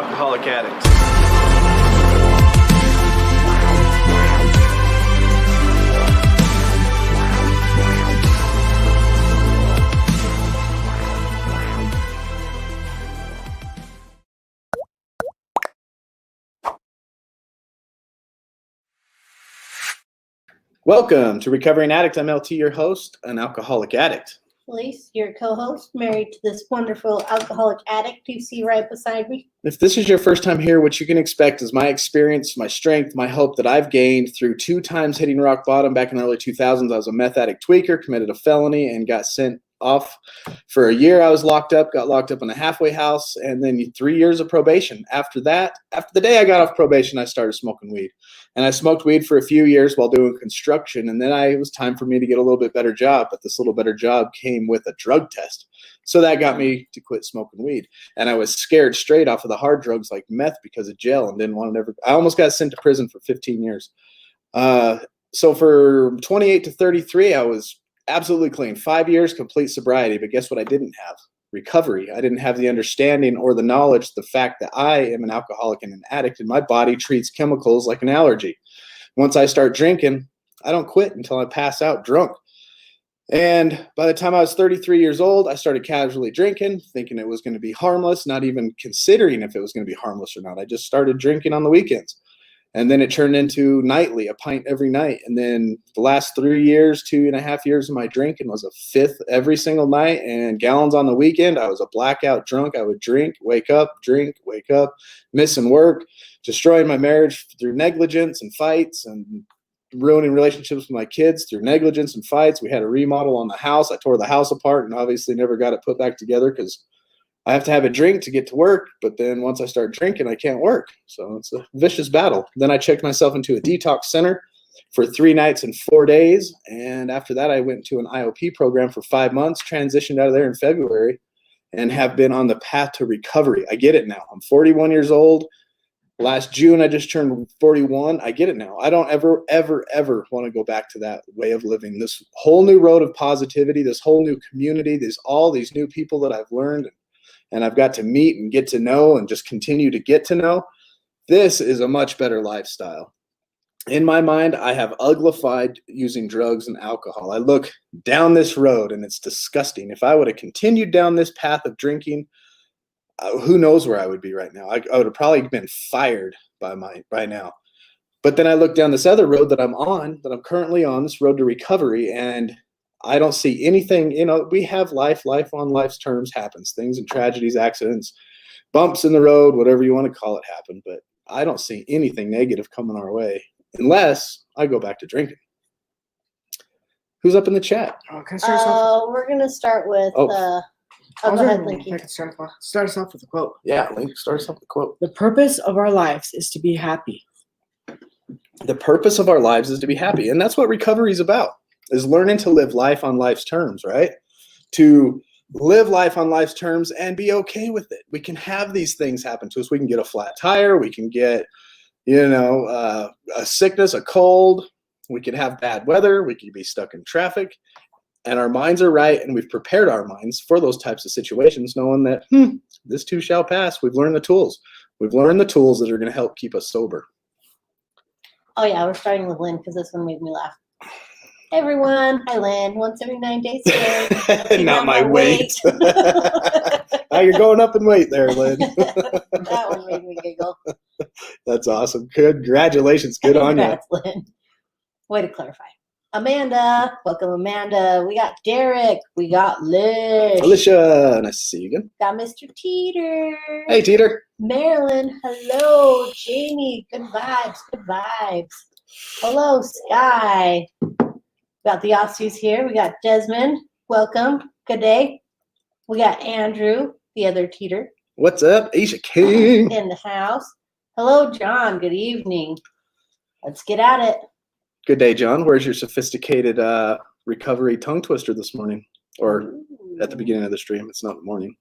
alcoholic addict. Welcome to Recovering Addict. I'm LT, your host, an alcoholic addict. Elise, your co-host, married to this wonderful alcoholic addict you see right beside me. If this is your first time here, what you can expect is my experience, my strength, my hope that I've gained through 2 times hitting rock bottom back in the early 2000s. I was a meth addict tweaker, committed a felony, and got sent off for a year. I was locked up, got locked up in a halfway house, and then 3 years of probation. After that, after the day I got off probation, I started smoking weed. And I smoked weed for a few years while doing construction, and then it was time for me to get a little bit better job, but this little better job came with a drug test. So that got me to quit smoking weed. And I was scared straight off of the hard drugs like meth because of jail and didn't want to I almost got sent to prison for 15 years. So for 28 to 33, I was absolutely clean. 5 years, complete sobriety. But guess what I didn't have? Recovery. I didn't have the understanding or the knowledge, the fact that I am an alcoholic and an addict, and my body treats chemicals like an allergy. Once I start drinking, I don't quit until I pass out drunk. And by the time I was 33 years old, I started casually drinking, thinking it was going to be harmless, not even considering if it was going to be harmless or not. I just started drinking on the weekends. And then it turned into nightly, a pint every night. And then the last 3 years, 2.5 years of my drinking was a fifth every single night and gallons on the weekend. I was a blackout drunk. I would drink, wake up, missing work, destroying my marriage through negligence and fights, and ruining relationships with my kids through negligence and fights. We had a remodel on the house. I tore the house apart and obviously never got it put back together because I have to have a drink to get to work, but then once I start drinking, I can't work. So it's a vicious battle. Then I checked myself into a detox center for 3 nights and 4 days. And after that, I went to an IOP program for 5 months, transitioned out of there in February, and have been on the path to recovery. I get it now. I'm 41 years old. Last June, I just turned 41. I get it now. I don't ever want to go back to that way of living. This whole new road of positivity, this whole new community, all these new people that I've learned and I've got to meet and get to know and just continue to get to know. This is a much better lifestyle. In my mind, I have uglified using drugs and alcohol. I look down this road and it's disgusting. If I would have continued down this path of drinking, who knows where I would be right now. I would have probably been fired by now. But then I look down this other road that I'm currently on, this road to recovery, and I don't see anything. We have life on life's terms happens. Things and tragedies, accidents, bumps in the road, whatever you want to call it happen. But I don't see anything negative coming our way unless I go back to drinking. Who's up in the chat? We're going to start with... go ahead, Linky. I can start us off with a quote. Yeah, Link, start us off with a quote. The purpose of our lives is to be happy. The purpose of our lives is to be happy. And that's what recovery is about, is learning to live life on life's terms, right? To live life on life's terms and be okay with it. We can have these things happen to us. We can get a flat tire. We can get, a sickness, a cold. We can have bad weather. We could be stuck in traffic. And our minds are right, and we've prepared our minds for those types of situations, knowing that this too shall pass. We've learned the tools. We've learned the tools that are going to help keep us sober. Oh, yeah, we're starting with Lynn because this one made me laugh. Hey, everyone. Hi, Lynn. Once every 9 days. Not my weight. Now you're going up in weight there, Lynn. That one made me giggle. That's awesome. Congratulations. Good on you. Lynn. Way to clarify. Amanda. Welcome, Amanda. We got Derek. We got Liz. Alicia. Nice to see you again. Got Mr. Teeter. Hey, Teeter. Marilyn. Hello. Jamie. Good vibes. Good vibes. Hello, Sky. Got the Aussies here. We got Desmond. Welcome. Good day. We got Andrew, the other Teeter. What's up, Asia King? In the house. Hello, John. Good evening. Let's get at it. Good day, John. Where's your sophisticated recovery tongue twister this morning? Or at the beginning of the stream. It's not the morning.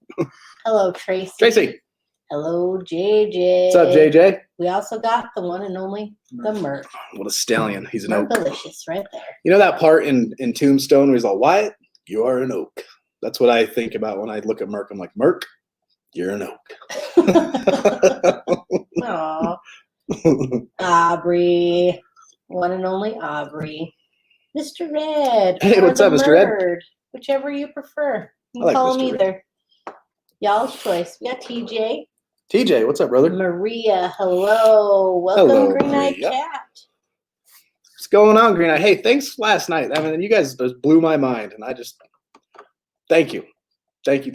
Hello, Tracy. Tracy. Hello, JJ. What's up, JJ? We also got the one and only, the Merc. What a stallion. He's an oak. Delicious right there. You know that part in Tombstone where he's all, Wyatt, you are an oak. That's what I think about when I look at Merc. I'm like, Merc, you're an oak. Aubrey. One and only Aubrey. Mr. Red. Hey, or what's the up, Mr. Red? Murd, whichever you prefer. You I like can call Mr. him Red. either. Y'all's choice. We got TJ. TJ, what's up, brother? Maria. Hello. Welcome, Hello, Green Eyed Maria. Cat. What's going on, Green Eye? Hey, thanks last night. I mean, you guys just blew my mind, and I just thank you. Thank you.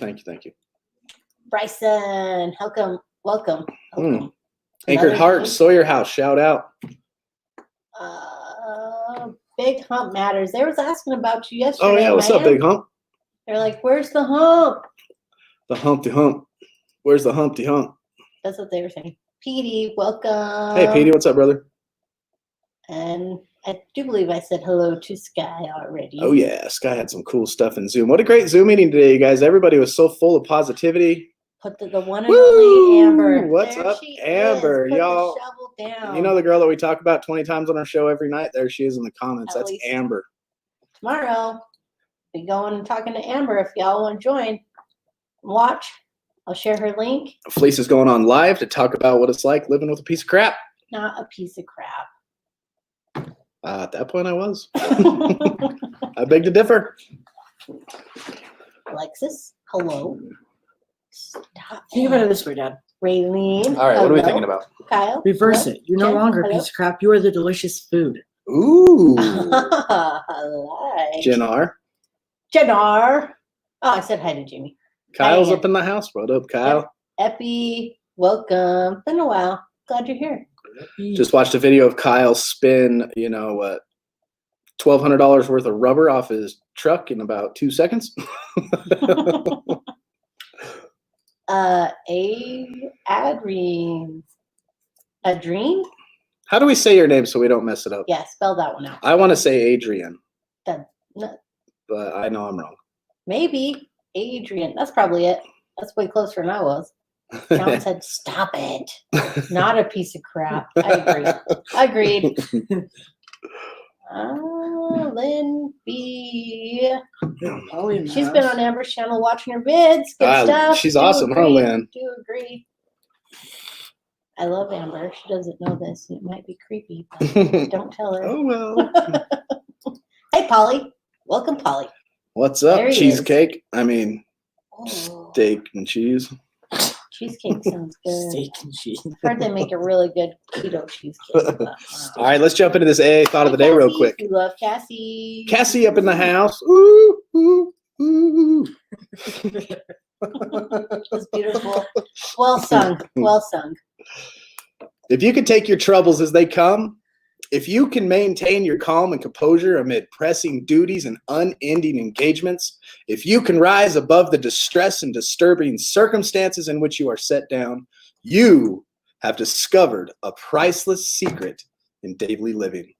Bryson. Welcome. Anchored Another Heart, day. Sawyer House, shout out. Big Hump Matters. They was asking about you yesterday. Oh, yeah, what's up, man. Big Hump? They're like, where's the hump? The Humpty Hump. Where's the Humpty Hump? That's what they were saying. Petey, welcome. Hey, Petey, what's up, brother? And I do believe I said hello to Sky already. Oh, yeah, Sky had some cool stuff in Zoom. What a great Zoom meeting today, you guys. Everybody was so full of positivity. Put the one and only Amber. What's There up, she Amber? is. Put Y'all, the shovel down. you know the girl that we talk about 20 times on our show every night? There she is in the comments. At That's least. Amber. Tomorrow, be going and talking to Amber if y'all want to join. Watch. I'll share her link. Felice is going on live to talk about what it's like living with a piece of crap. Not a piece of crap. At that point, I was. I beg to differ. Alexis, hello. Stop. Think about it this way, Dad. Raylene. All right, what are we hello. thinking about? Kyle. Reverse hello. it. You're no Jen, longer a hello. piece of crap. You are the delicious food. Ooh. I like. Jennar. Jennar. Oh, I said hi to Jamie. Kyle's Diane. up in the house. What up, Kyle? Epi, welcome. Been a while. Glad you're here. Just watched a video of Kyle spin, what, $1,200 worth of rubber off his truck in about 2 seconds. Adrien? How do we say your name so we don't mess it up? Yeah, spell that one out. I want to say Adrian, No, but I know I'm wrong. maybe Adrian. That's probably it. That's way closer than I was. John said, stop it. Not a piece of crap. I agree. Agreed. Lynn B. She's been on Amber's channel watching her vids. Good stuff. She's Do awesome, huh, agree. Lynn? Do agree. I love Amber. She doesn't know this. It might be creepy, but don't tell her. Oh, well. Hey, Polly. Welcome, Polly. What's up, There he cheesecake? I mean, Oh, steak and cheese. cheesecake sounds good. Steak and cheese. I've heard they make a really good keto cheesecake. All right, let's jump into this AA thought of the day real Cassie. quick. We love Cassie. Cassie up in the house. Ooh, ooh, ooh. That's beautiful. Well sung. Well sung. If you can take your troubles as they come, if you can maintain your calm and composure amid pressing duties and unending engagements, if you can rise above the distress and disturbing circumstances in which you are set down, you have discovered a priceless secret in daily living.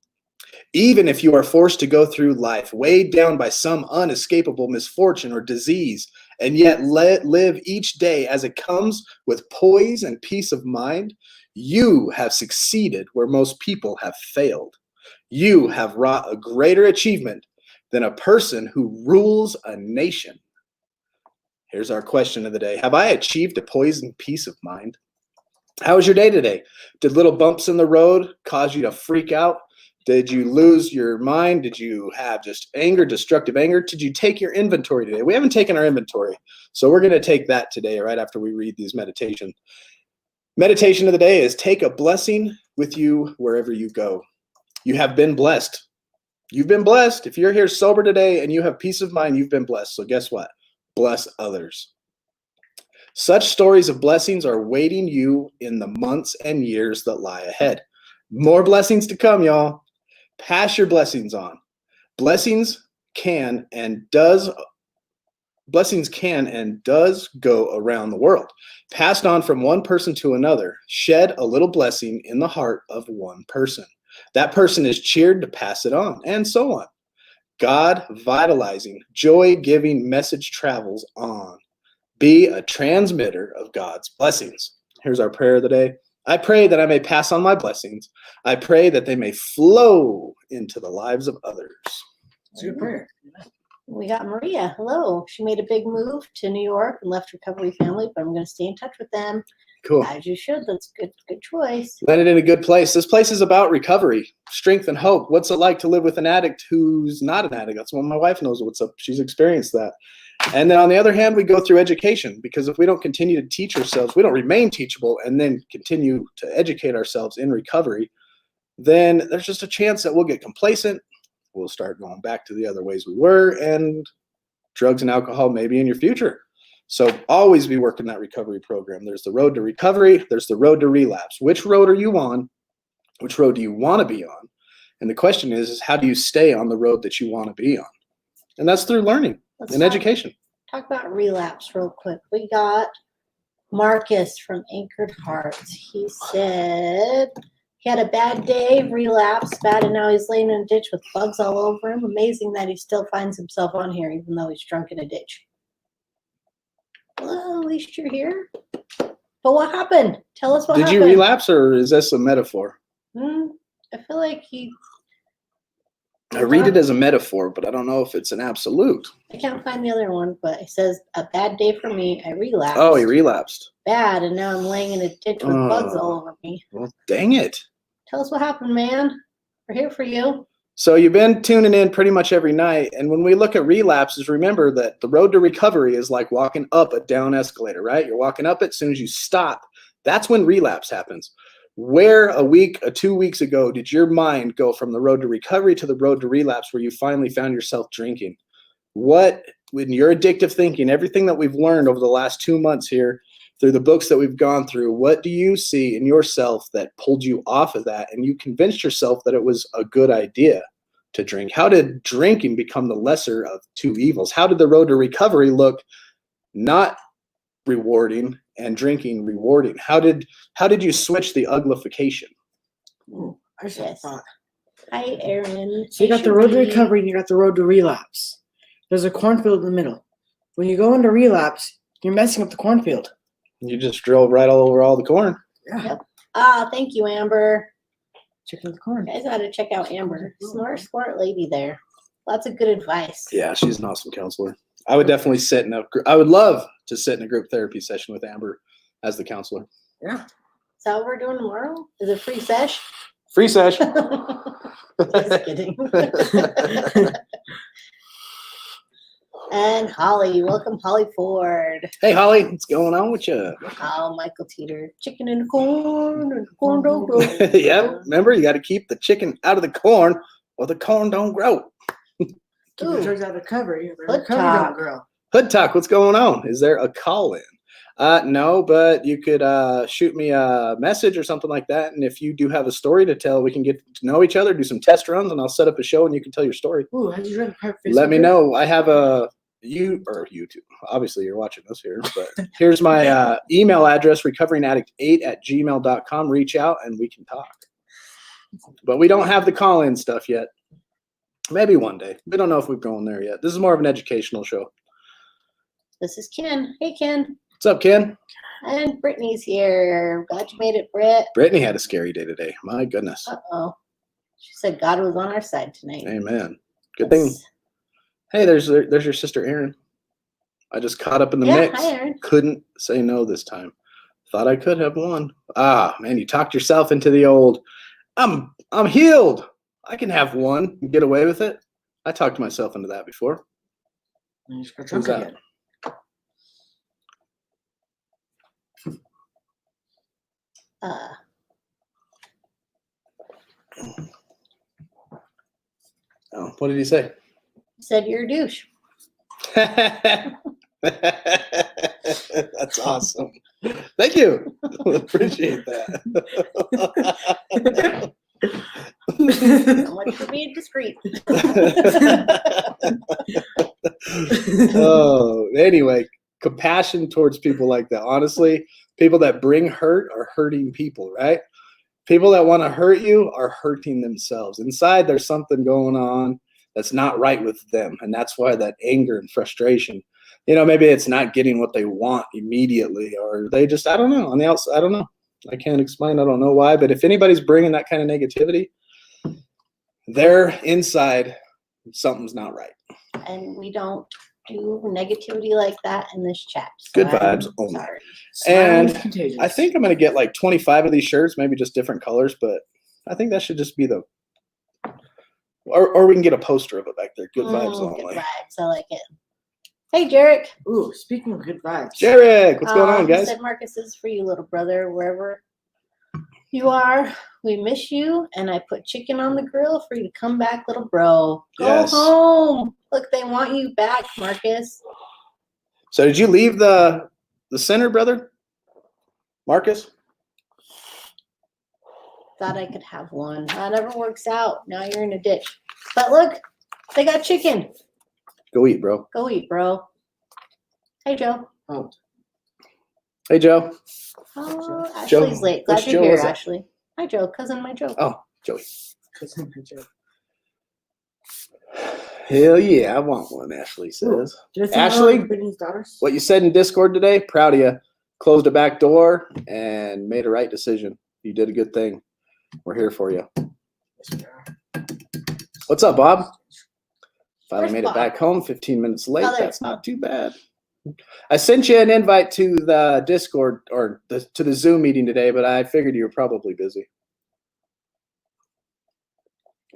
Even if you are forced to go through life weighed down by some unescapable misfortune or disease, and yet live each day as it comes with poise and peace of mind, you have succeeded where most people have failed. You have wrought a greater achievement than a person who rules a nation. Here's our question of the day. Have I achieved a poise and peace of mind? How was your day today? Did little bumps in the road cause you to freak out? Did you lose your mind? Did you have just anger, destructive anger? Did you take your inventory today? We haven't taken our inventory, so we're going to take that today right after we read these meditations. Meditation of the day is take a blessing with you wherever you go. You have been blessed. You've been blessed. If you're here sober today and you have peace of mind, you've been blessed. So guess what? Bless others. Such stories of blessings are waiting you in the months and years that lie ahead. More blessings to come, y'all. Pass your blessings on. Blessings can and does go around the world, passed on from one person to another. Shed a little blessing in the heart of one person. That person is cheered to pass it on, and so on. God vitalizing, joy-giving message travels on. Be a transmitter of God's blessings. Here's our prayer of the day. I pray that I may pass on my blessings. I pray that they may flow into the lives of others. It's a good prayer. We got Maria. Hello. She made a big move to New York and left recovery family, but I'm going to stay in touch with them. Cool. As you should. That's good. Good choice. Landed in a good place. This place is about recovery, strength, and hope. What's it like to live with an addict who's not an addict? That's what my wife knows what's up. She's experienced that. And then on the other hand, we go through education, because if we don't continue to teach ourselves, we don't remain teachable and then continue to educate ourselves in recovery, then there's just a chance that we'll get complacent. We'll start going back to the other ways we were, and drugs and alcohol maybe in your future. So always be working that recovery program. There's the road to recovery. There's the road to relapse. Which road are you on? Which road do you want to be on? And the question is how do you stay on the road that you want to be on? And that's through learning and education. Talk about relapse real quick. We got Marcus from Anchored Hearts. He said he had a bad day, relapsed bad, and now he's laying in a ditch with bugs all over him. Amazing that he still finds himself on here, even though he's drunk in a ditch. Well, at least you're here. But what happened? Tell us what happened. Did you relapse, or is this a metaphor? I feel like he... I read it as a metaphor, but I don't know if it's an absolute. I can't find the other one, but it says, a bad day for me. I relapsed. Oh, he relapsed. Bad, and now I'm laying in a ditch with bugs all over me. Well, dang it. Tell us what happened, man. We're here for you. So you've been tuning in pretty much every night. And when we look at relapses, remember that the road to recovery is like walking up a down escalator, right? You're walking up it. As soon as you stop, that's when relapse happens. Where a week, 2 weeks ago, did your mind go from the road to recovery to the road to relapse, where you finally found yourself drinking? What, when your addictive thinking, everything that we've learned over the last 2 months here, through the books that we've gone through, what do you see in yourself that pulled you off of that and you convinced yourself that it was a good idea to drink? How did drinking become the lesser of two evils? How did the road to recovery look not rewarding and drinking rewarding? How did you switch the uglification? I just had a thought. Hi, Aaron. So you got the road to recovery and you got the road to relapse. There's a cornfield in the middle. When you go into relapse, you're messing up the cornfield. You just drove right all over all the corn. Yeah. Yep. Thank you, Amber. Check out the corn. You guys got to check out Amber. Smart lady there. Lots of good advice. Yeah, she's an awesome counselor. I would definitely I would love to sit in a group therapy session with Amber as the counselor. Yeah. Is that what we're doing tomorrow? Is it free sesh? Free session. Just kidding. And Holly, welcome Holly Ford. Hey Holly, what's going on with you? Oh, Michael Teeter, chicken in the corn, and the corn don't grow. Yeah, remember you got to keep the chicken out of the corn, or the corn don't grow. Keep the drugs out of recovery. Hood Recovery talk. don't grow. Hood talk, what's going on? Is there a call in? No, but you could shoot me a message or something like that. And if you do have a story to tell, we can get to know each other, do some test runs, and I'll set up a show and you can tell your story. Ooh, how'd you run the private Facebook Let me group? know. I have YouTube. Obviously, you're watching this here, but here's my email address, recoveringaddict8@gmail.com. Reach out and we can talk. But we don't have the call-in stuff yet. Maybe one day. We don't know if we've gone there yet. This is more of an educational show. This is Ken. Hey, Ken. What's up, Ken? And Brittany's here. Glad you made it, Britt. Brittany had a scary day today. My goodness. Uh-oh. She said God was on our side tonight. Amen. Good thing. Hey, there's your sister, Erin. I just caught up in the mix. Hi, Erin. Couldn't say no this time. Thought I could have won. Ah, man, you talked yourself into the old, I'm healed. I can have one and get away with it. I talked myself into that before. And you just got Who's drunk that? Uh, Oh, what did he say? said you're a douche. That's awesome. Thank you. Appreciate that. So much for being discreet. Oh, anyway, compassion towards people like that. Honestly, people that bring hurt are hurting people, right? People that want to hurt you are hurting themselves. Inside, there's something going on that's not right with them. And that's why that anger and frustration, maybe it's not getting what they want immediately, or they just, I don't know, on the outside, I don't know. I can't explain. I don't know why. But if anybody's bringing that kind of negativity, they're inside, something's not right. And we don't do negativity like that in this chat. So Good vibes only. sorry. Smiling is And contagious. I think I'm going to get like 25 of these shirts, maybe just different colors, but I think that should just be the, or we can get a poster of it back there. Good vibes Good only. vibes. I like it. Hey, Jarek. Ooh, speaking of good vibes. Jarek, what's going on, He guys? said, Marcus, this is for you, little brother, wherever you are. We miss you, and I put chicken on the grill for you to come back, little bro. Go Yes. home. Look, they want you back, Marcus. So did you leave the center, brother? Marcus? Thought I could have one. That never works out. Now you're in a ditch. But look, they got chicken. Go eat, bro. Go eat, bro. Hey, Joe. Oh, Hey, Joe. Oh, Joe. Ashley's late. Glad Which you're Joe here, is that? Ashley. Hi, Joe. Cousin, my Joe. Oh, Joey. cousin Joe. Hell yeah, I want one, Ashley says. Did I see Ashley? Brittany's daughters? What you said in Discord today, proud of you. Closed a back door and made a right decision. You did a good thing. We're here for you. Yes, we are. What's up, Bob? Finally Where's made Bob? it back home 15 minutes late. Oh, That's not too bad. I sent you an invite to the Discord or to the Zoom meeting today, but I figured you were probably busy.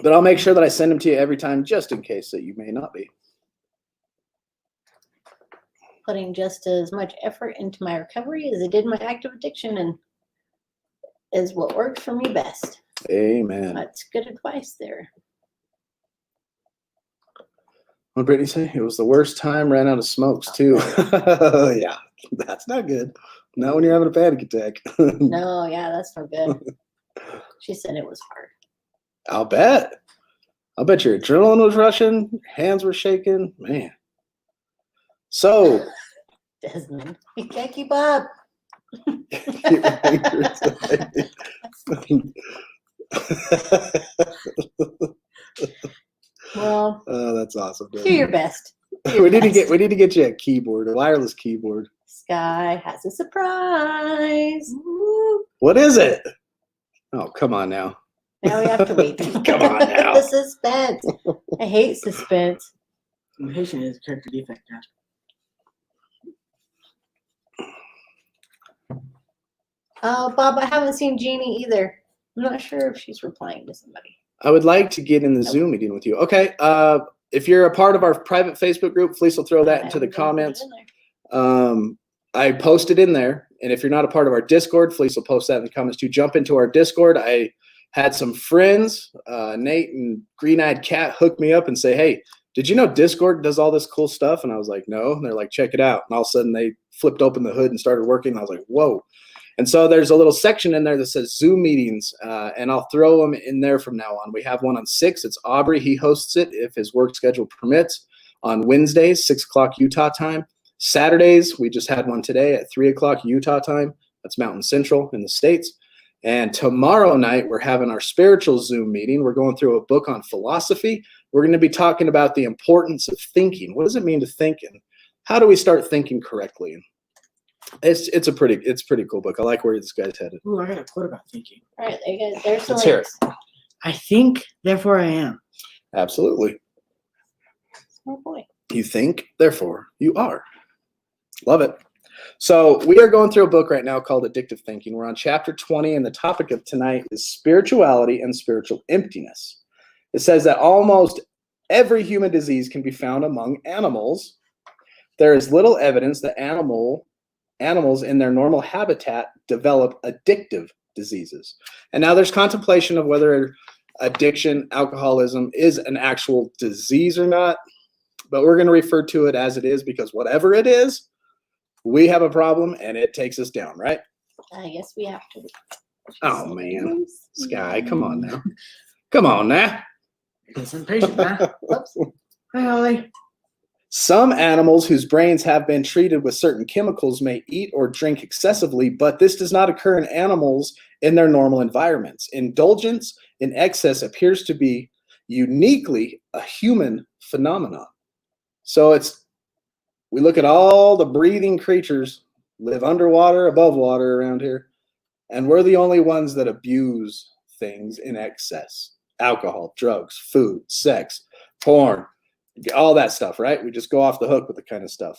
But I'll make sure that I send them to you every time just in case that you may not be. Putting just as much effort into my recovery as I did my active addiction, and is what worked for me best. Amen. That's good advice there. What did Brittany say? It was the worst time, ran out of smokes too. Yeah, that's not good. Not when you're having a panic attack. No, yeah, that's no good. She said it was hard. I'll bet. I'll bet your adrenaline was rushing, your hands were shaking. Man. So Desmond, you can't keep up. Well, oh, that's awesome. do your best. Do We your need best. to get you a keyboard, a wireless keyboard. Sky has a surprise. Woo. What is it? Oh, come on now. Now we have to wait. Come on now. The suspense. I hate suspense. Impatient is a character defect. Now. Oh, Bob, I haven't seen Jeannie either. I'm not sure if she's replying to somebody. I would like to get in the Zoom meeting with you. Okay. If you're a part of our private Facebook group, Felice will throw that into the comments. I posted in there. And if you're not a part of our Discord, Felice will post that in the comments too. Jump into our Discord. I had some friends, Nate and Green Eyed Cat, hook me up and say, hey, did you know Discord does all this cool stuff? And I was like, no. And they're like, check it out. And all of a sudden they flipped open the hood and started working. And I was like, whoa. And so there's a little section in there that says Zoom meetings, and I'll throw them in there from now on. We have one on 6. It's Aubrey. He hosts it if his work schedule permits. On Wednesdays, 6 o'clock Utah time. Saturdays, we just had one today at 3 o'clock Utah time. That's Mountain Central in the States. And tomorrow night, we're having our spiritual Zoom meeting. We're going through a book on philosophy. We're going to be talking about the importance of thinking. What does it mean to think? And how do we start thinking correctly? It's a pretty cool book. I like where this guy's headed. Ooh, I got a quote about thinking. All right, there you go. There's the Let's hear links. I think, therefore I am. Absolutely. Oh boy. You think, therefore you are. Love it. So we are going through a book right now called Addictive Thinking. We're on chapter 20, and the topic of tonight is spirituality and spiritual emptiness. It says that almost every human disease can be found among animals. There is little evidence that animals in their normal habitat develop addictive diseases. And now there's contemplation of whether addiction, alcoholism is an actual disease or not, but we're going to refer to it as it is because whatever it is, we have a problem and it takes us down, right? I guess we have to. Oh, man. Sky, come on now. Come on now. It's impatient, huh? Whoops. Hi, Holly. Some animals whose brains have been treated with certain chemicals may eat or drink excessively, but this does not occur in animals in their normal environments. Indulgence in excess appears to be uniquely a human phenomenon. So we look at all the breathing creatures live underwater, above water around here, and we're the only ones that abuse things in excess. Alcohol, drugs, food, sex, porn, all that stuff, right? We just go off the hook with the kind of stuff.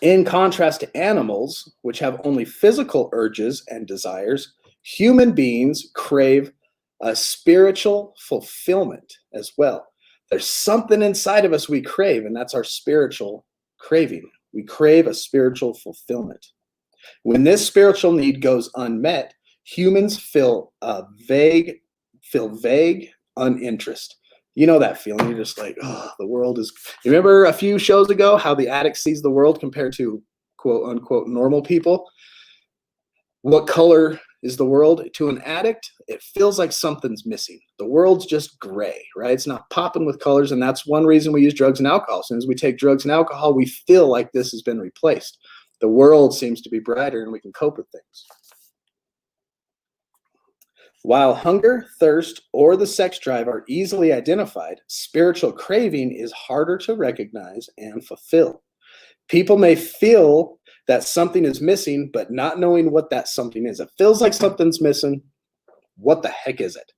In contrast to animals, which have only physical urges and desires, human beings crave a spiritual fulfillment as well. There's something inside of us we crave, and that's our spiritual craving. We crave a spiritual fulfillment. When this spiritual need goes unmet, humans feel vague uninterest. You know that feeling. You're just like, oh, the world is. You remember a few shows ago how the addict sees the world compared to quote unquote normal people? What color is the world? To an addict, it feels like something's missing. The world's just gray, right? It's not popping with colors, and that's one reason we use drugs and alcohol. As soon as we take drugs and alcohol, we feel like this has been replaced. The world seems to be brighter, and we can cope with things. While hunger, thirst, or the sex drive are easily identified, spiritual craving is harder to recognize and fulfill. People may feel that something is missing, but not knowing what that something is. It feels like something's missing. What the heck is it?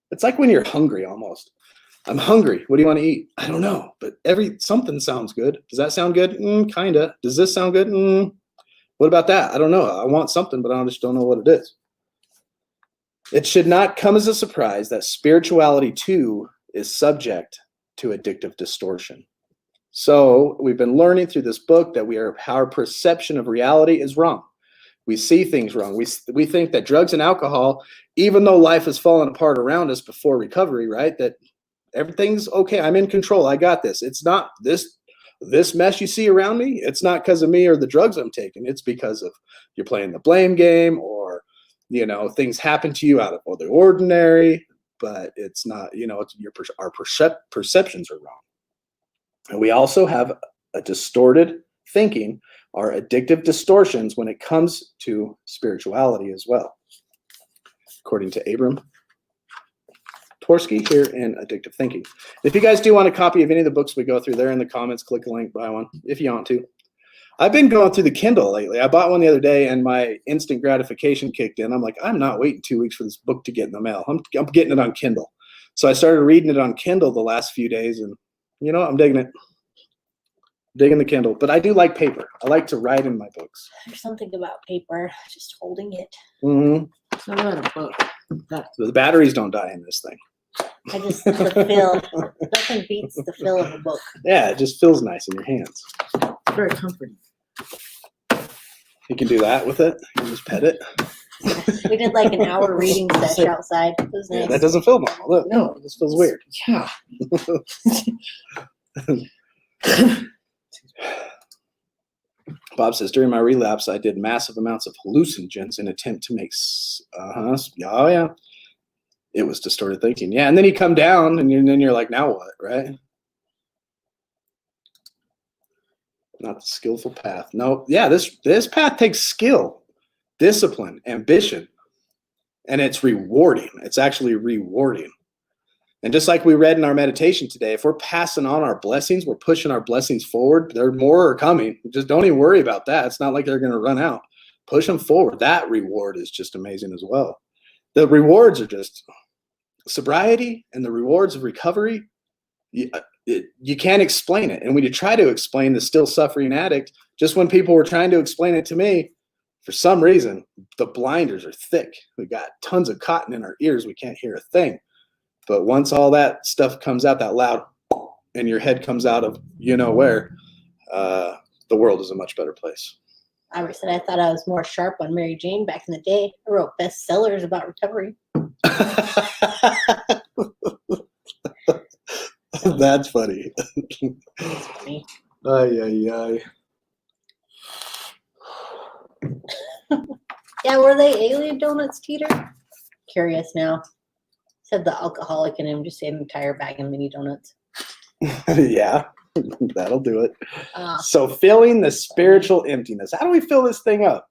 It's like when you're hungry almost. I'm hungry. What do you want to eat? I don't know, but something sounds good. Does that sound good? Kinda. Does this sound good? What about that? I don't know. I want something, but I just don't know what it is. It should not come as a surprise that spirituality too is subject to addictive distortion. So we've been learning through this book that our perception of reality is wrong. We see things wrong. We think that drugs and alcohol, even though life has fallen apart around us before recovery, right? That everything's okay. I'm in control. I got this. It's not this mess you see around me. It's not because of me or the drugs I'm taking. It's because of you're playing the blame game, or things happen to you out of the ordinary. But it's not. Our perceptions are wrong. And we also have a distorted thinking, or addictive distortions when it comes to spirituality as well, according to Abram Tversky here in Addictive Thinking. If you guys do want a copy of any of the books we go through, they're in the comments. Click a link, buy one if you want to. I've been going through the Kindle lately. I bought one the other day, and my instant gratification kicked in. I'm like, I'm not waiting 2 weeks for this book to get in the mail. I'm getting it on Kindle. So I started reading it on Kindle the last few days, and I'm digging it. Digging the Kindle. But I do like paper. I like to write in my books. There's something about paper, just holding it. Mm-hmm. So about a book. The batteries don't die in this thing. The feel. Nothing beats the feel of a book. Yeah, it just feels nice in your hands. Very comforting. You can do that with it. You can just pet it. We did like an hour reading session outside. It was nice. That doesn't feel normal. Look, no, this feels weird. Yeah. Bob says, during my relapse, I did massive amounts of hallucinogens in attempt to make, oh yeah, it was distorted thinking. Yeah, and then you come down, and then you're like, now what, right? Not the skillful path. No, yeah, this path takes skill, discipline, ambition, and it's rewarding. It's actually rewarding. And just like we read in our meditation today, if we're passing on our blessings, we're pushing our blessings forward, there more are coming. Just don't even worry about that. It's not like they're going to run out. Push them forward. That reward is just amazing as well. The rewards are just sobriety, and the rewards of recovery. You can't explain it. And when you try to explain the still suffering addict, just when people were trying to explain it to me, for some reason, the blinders are thick. We got tons of cotton in our ears. We can't hear a thing. But once all that stuff comes out, that loud, and your head comes out of where, the world is a much better place. I said I thought I was more sharp on Mary Jane back in the day. I wrote bestsellers about recovery. That's funny. That's funny. Ay. Yeah, were they alien donuts, Teeter? Curious now. Said the alcoholic in him just ate an entire bag of mini donuts. Yeah, that'll do it. So filling the spiritual emptiness. How do we fill this thing up?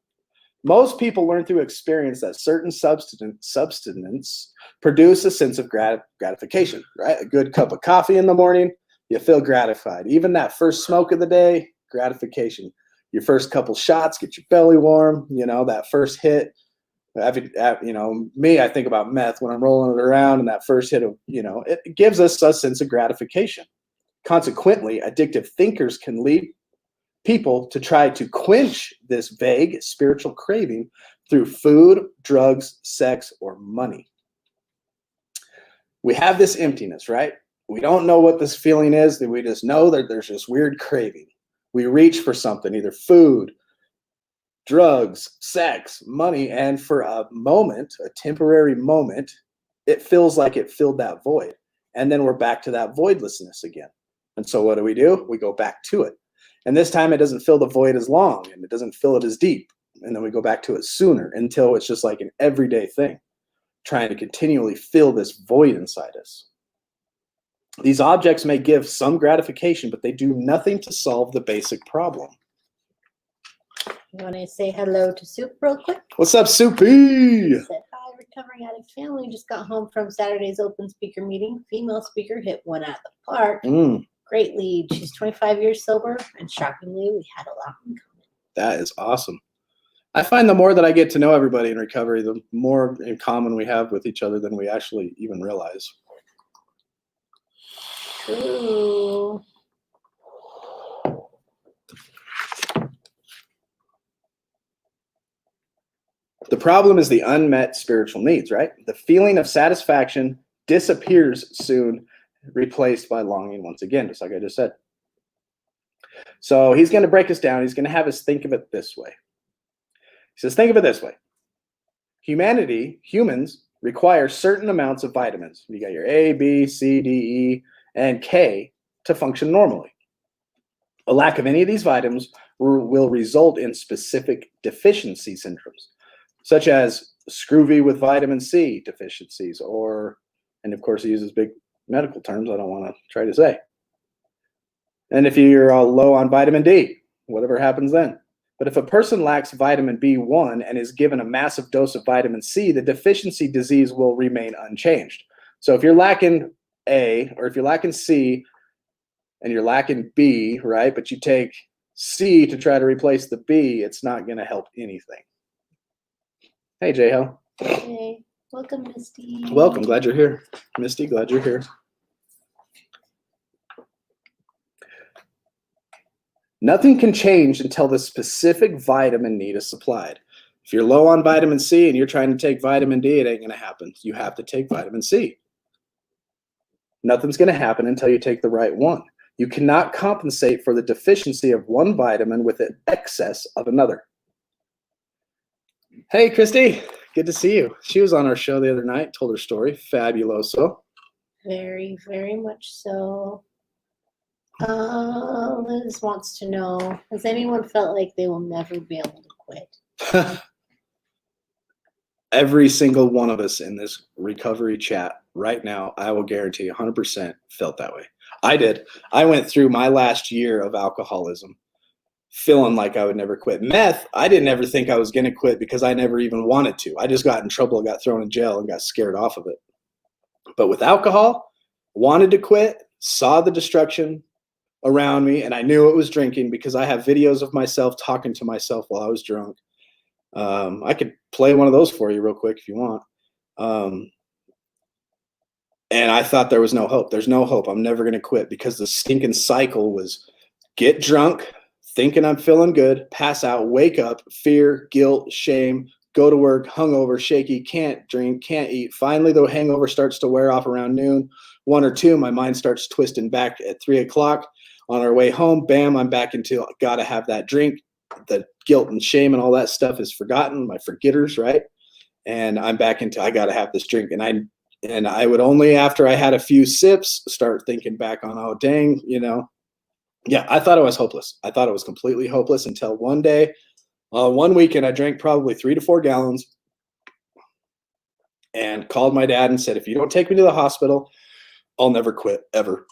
Most people learn through experience that certain substance produce a sense of gratification, right? A good cup of coffee in the morning, you feel gratified. Even that first smoke of the day, gratification. Your first couple shots get your belly warm, that first hit. Me, I think about meth when I'm rolling it around, and that first hit of, it gives us a sense of gratification. Consequently, addictive thinkers can lead people to try to quench this vague spiritual craving through food, drugs, sex, or money. We have this emptiness, right? We don't know what this feeling is. We just know that there's this weird craving. We reach for something, either food, drugs, sex, money, and for a moment, a temporary moment, it feels like it filled that void. And then we're back to that voidlessness again. And so what do? We go back to it. And this time it doesn't fill the void as long, and it doesn't fill it as deep. And then we go back to it sooner until it's just like an everyday thing, trying to continually fill this void inside us. These objects may give some gratification, but they do nothing to solve the basic problem. You want to say hello to Soup real quick? What's up, Soupy? Said, hi, recovering addict family. Just got home from Saturday's open speaker meeting. Female speaker hit one out of the park. Great lead. She's 25 years sober, and shockingly, we had a lot in common. That is awesome. I find the more that I get to know everybody in recovery, the more in common we have with each other than we actually even realize. True. The problem is the unmet spiritual needs, right? The feeling of satisfaction disappears soon, replaced by longing once again, just like I just said. So he's going to break us down. He's going to have us think of it this way. He says, think of it this way. Humans require certain amounts of vitamins. You got your A, B, C, D, E, and K to function normally. A lack of any of these vitamins will result in specific deficiency syndromes, such as scurvy with vitamin C deficiencies, and of course he uses big medical terms I don't want to try to say. And if you're low on vitamin D, whatever happens then. But if a person lacks vitamin B1 and is given a massive dose of vitamin C, the deficiency disease will remain unchanged. So if you're lacking A, or if you're lacking C, and you're lacking B, right, but you take C to try to replace the B, it's not going to help anything. Hey, J-Ho. Hey, welcome, Misty. Welcome. Glad you're here. Misty, glad you're here. Nothing can change until the specific vitamin need is supplied. If you're low on vitamin C and you're trying to take vitamin D, it ain't going to happen. You have to take vitamin C. Nothing's going to happen until you take the right one. You cannot compensate for the deficiency of one vitamin with an excess of another. Hey, Christy. Good to see you. She was on our show the other night, told her story. Fabuloso. Very, very much so. Liz wants to know, has anyone felt like they will never be able to quit? Every single one of us in this recovery chat right now, I will guarantee 100% felt that way. I did. I went through my last year of alcoholism feeling like I would never quit. Meth, I didn't ever think I was going to quit because I never even wanted to. I just got in trouble, got thrown in jail, and got scared off of it. But with alcohol, wanted to quit, saw the destruction around me, and I knew it was drinking because I have videos of myself talking to myself while I was drunk. I could play one of those for you real quick if you want. And I thought there was no hope. There's no hope. I'm never going to quit because the stinking cycle was get drunk, thinking I'm feeling good, pass out, wake up, fear, guilt, shame, go to work, hungover, shaky, can't drink, can't eat. Finally, the hangover starts to wear off around noon, 1 or 2. My mind starts twisting back at 3 o'clock. On our way home, bam, I'm back into got to have that drink. The guilt and shame and all that stuff is forgotten, my forgetters, right? And I'm back into I got to have this drink. And I would only after I had a few sips start thinking back on, oh, dang, Yeah, I thought it was hopeless. I thought it was completely hopeless until one day, one weekend, I drank probably 3 to 4 gallons and called my dad and said, if you don't take me to the hospital, I'll never quit, ever.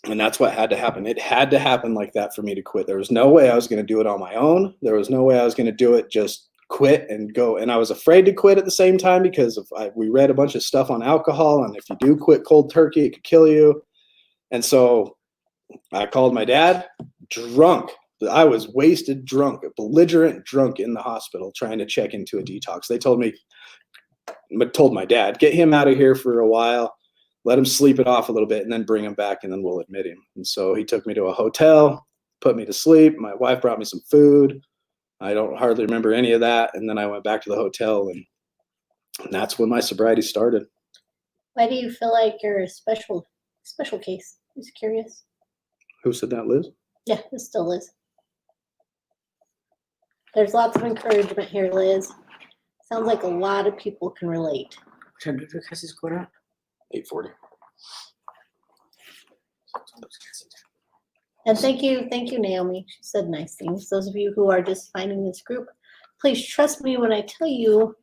And that's what had to happen. It had to happen like that for me to quit. There was no way I was going to do it on my own. There was no way I was going to do it just quit and go. And I was afraid to quit at the same time because we read a bunch of stuff on alcohol. And if you do quit cold turkey, it could kill you. And so I called my dad, drunk. I was wasted, drunk, belligerent drunk in the hospital trying to check into a detox. They told my dad, get him out of here for a while. let him sleep it off a little bit, and then bring him back, and then we'll admit him. And so he took me to a hotel, put me to sleep. My wife brought me some food. I don't hardly remember any of that. And then I went back to the hotel, and that's when my sobriety started. Why do you feel like you're a special case? Just curious. Who said that, Liz? Yeah, it still is. There's lots of encouragement here, Liz. Sounds like a lot of people can relate. Because it's going up. 8:40. And thank you, Naomi. She said nice things. Those of you who are just finding this group, please trust me when I tell you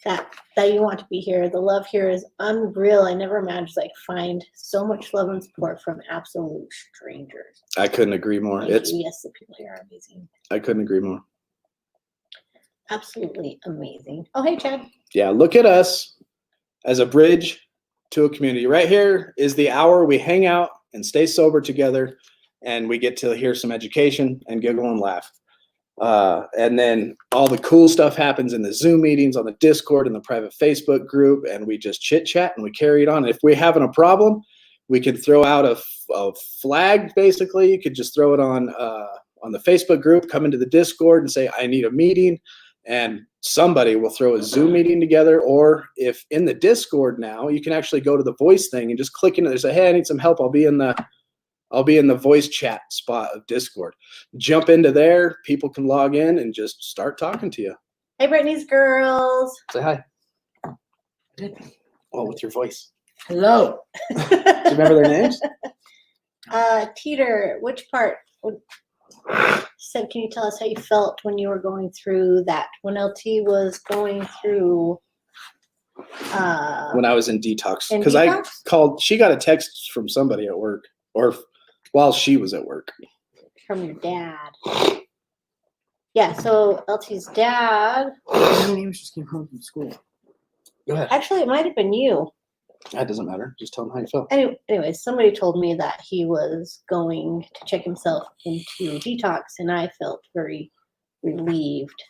that you want to be here. The love here is unreal. I never imagined find so much love and support from absolute strangers. I couldn't agree more. Yes, the people here are amazing. I couldn't agree more. Absolutely amazing. Oh, hey, Chad. Yeah, look at us as a bridge to a community. Right here is the hour we hang out and stay sober together, and we get to hear some education and giggle and laugh. And then all the cool stuff happens in the Zoom meetings, on the Discord, in the private Facebook group, and we just chit chat and we carry it on. If we're having a problem, we could throw out a flag. Basically, you could just throw it on the Facebook group, come into the Discord and say, I need a meeting, and somebody will throw a Zoom meeting together. Or if in the Discord now, you can actually go to the voice thing and just click into there, say, hey, I need some help. I'll be in the voice chat spot of Discord. Jump into there. People can log in and just start talking to you. Hey, Brittany's girls. Say hi. Oh, with your voice. Hello. Do you remember their names? Teeter, which part? She said, can you tell us how you felt when you were going through that? When LT was going through... when I was in detox. Because I called, she got a text from somebody at work, or while she was at work. From your dad. Yeah, so LT's dad. My name just came home from school. Go ahead. Actually, it might have been you. That doesn't matter. Just tell them how you felt. Anyway, somebody told me that he was going to check himself into detox, and I felt very relieved.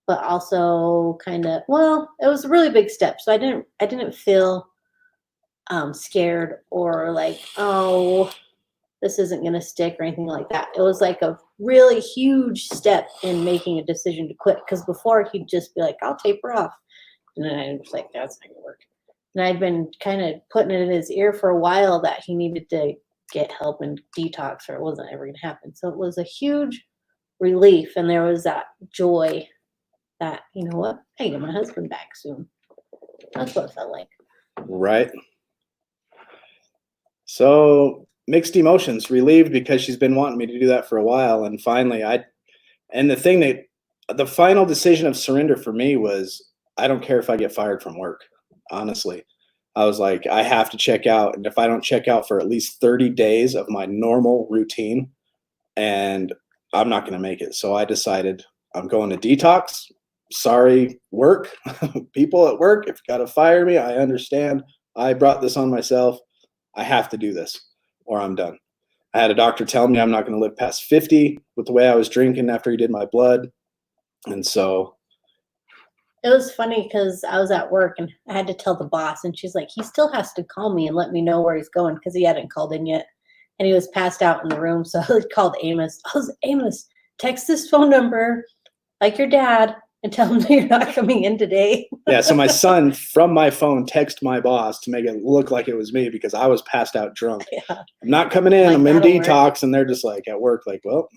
But also kind of, well, it was a really big step. So I didn't feel scared or like, oh, this isn't going to stick or anything like that. It was like a really huge step in making a decision to quit. Because before he'd just be like, I'll taper off. And then I was like, that's not going to work. And I'd been kind of putting it in his ear for a while that he needed to get help and detox or it wasn't ever going to happen. So it was a huge relief. And there was that joy that, you know what, I can get my husband back soon. That's what it felt like. Right. So mixed emotions, relieved because she's been wanting me to do that for a while. And finally the final decision of surrender for me was, I don't care if I get fired from work. Honestly, I was like, I have to check out. And if I don't check out for at least 30 days of my normal routine, and I'm not going to make it. So I decided I'm going to detox. Sorry, work. People at work, if you got to fire me, I understand. I brought this on myself. I have to do this or I'm done. I had a doctor tell me I'm not going to live past 50 with the way I was drinking after he did my blood. And so it was funny because I was at work and I had to tell the boss, and she's like, he still has to call me and let me know where he's going because he hadn't called in yet. And he was passed out in the room. So I called Amos. I was, Amos, text this phone number like your dad and tell him that you're not coming in today. Yeah, so my son from my phone texted my boss to make it look like it was me because I was passed out drunk. Yeah. I'm not coming in. Like, I'm in that'll detox. work. And they're just like at work, like, well,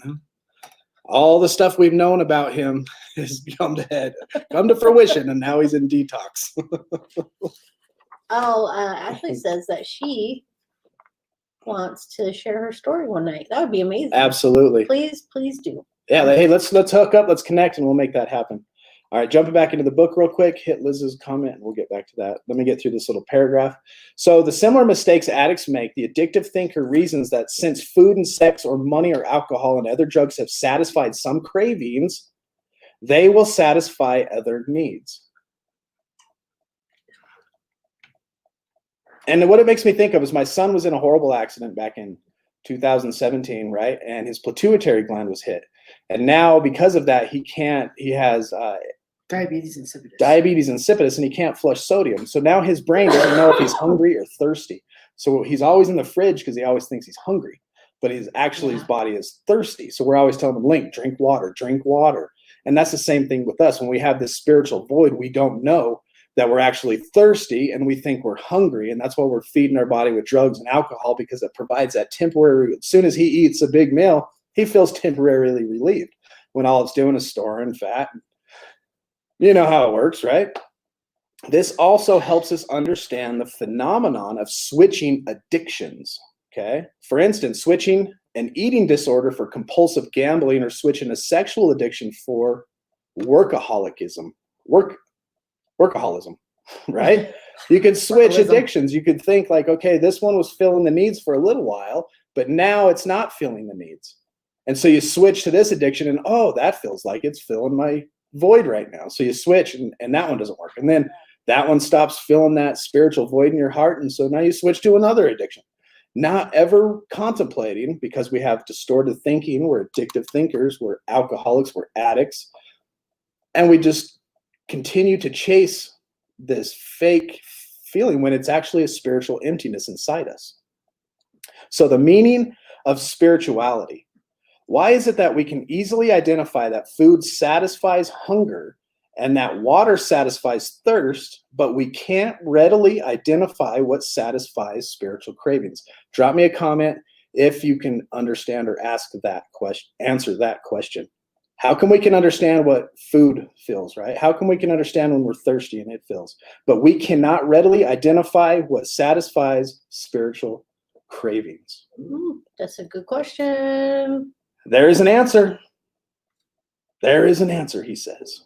all the stuff we've known about him has come to fruition, and now he's in detox. Ashley says that she wants to share her story one night. That would be amazing. Absolutely. Please do. Yeah, hey, let's hook up, let's connect, and we'll make that happen. All right, jumping back into the book real quick, hit Liz's comment, and we'll get back to that. Let me get through this little paragraph. So the similar mistakes addicts make, the addictive thinker reasons that since food and sex or money or alcohol and other drugs have satisfied some cravings, they will satisfy other needs. And what it makes me think of is my son was in a horrible accident back in 2017, right? And his pituitary gland was hit. And now because of that, he has Diabetes insipidus. Diabetes insipidus, and he can't flush sodium. So now his brain doesn't know if he's hungry or thirsty. So he's always in the fridge because he always thinks he's hungry, but his body is thirsty. So we're always telling him, Link, drink water, drink water. And that's the same thing with us. When we have this spiritual void, we don't know that we're actually thirsty and we think we're hungry. And that's why we're feeding our body with drugs and alcohol, because it provides that temporary, as soon as he eats a big meal, he feels temporarily relieved when all it's doing is storing fat. You know how it works, right? This also helps us understand the phenomenon of switching addictions. Okay. For instance, switching an eating disorder for compulsive gambling, or switching a sexual addiction for workaholism, right? You could switch addictions. You could think like, okay, this one was filling the needs for a little while, but now it's not filling the needs. And so you switch to this addiction and, oh, that feels like it's filling my void right now. So you switch and that one doesn't work. And then that one stops filling that spiritual void in your heart. And so now you switch to another addiction. Not ever contemplating, because we have distorted thinking. We're addictive thinkers. We're alcoholics. We're addicts. And we just continue to chase this fake feeling when it's actually a spiritual emptiness inside us. So the meaning of spirituality. Why is it that we can easily identify that food satisfies hunger and that water satisfies thirst, but we can't readily identify what satisfies spiritual cravings? Drop me a comment if you can understand or answer that question. How come we can understand what food feels, right? How come we can understand when we're thirsty and it feels, but we cannot readily identify what satisfies spiritual cravings? That's a good question. There is an answer. There is an answer, he says.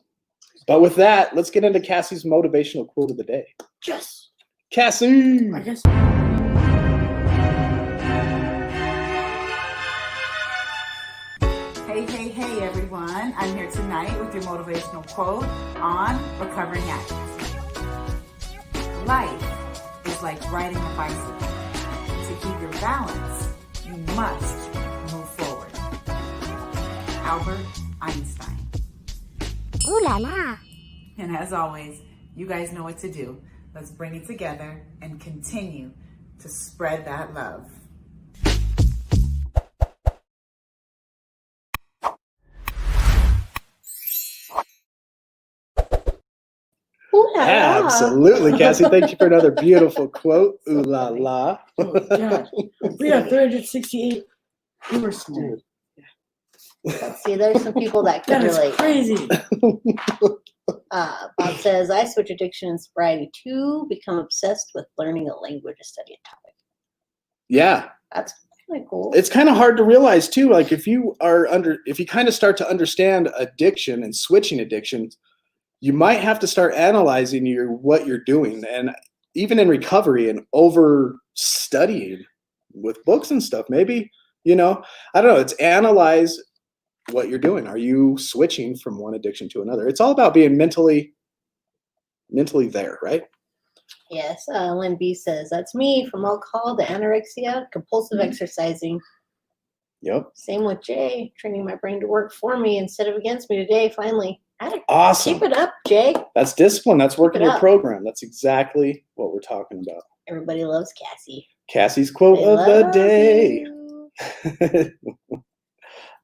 But with that, let's get into Cassie's motivational quote of the day. Yes. Cassie! I guess. Hey, everyone. I'm here tonight with your motivational quote on recovering addicts. Life is like riding a bicycle. To keep your balance, you must move forward. Albert Einstein. Ooh la la. And as always, you guys know what to do. Let's bring it together and continue to spread that love. Ooh la la. Absolutely, Cassie. Thank you for another beautiful quote. Ooh la la. Oh, God. We got 368 viewers today. Let's see, there's some people that can That is relate. crazy. Bob says, I switch addiction and sobriety to become obsessed with learning a language to study a topic. Yeah. That's kind of cool. It's kind of hard to realize too, like if you kind of start to understand addiction and switching addictions, you might have to start analyzing what you're doing. And even in recovery and over studying with books and stuff, maybe, I don't know, it's analyze what you're doing. Are you switching from one addiction to another? It's all about being mentally there, right? Yes, Lynn B says, that's me, from alcohol to anorexia, compulsive exercising. Yep. Same with Jay, training my brain to work for me instead of against me today, finally. Addict. Awesome. Keep it up, Jay. That's discipline. That's working Keep it your up. program. That's exactly what we're talking about. Everybody loves Cassie. Cassie's quote They of the love day. you.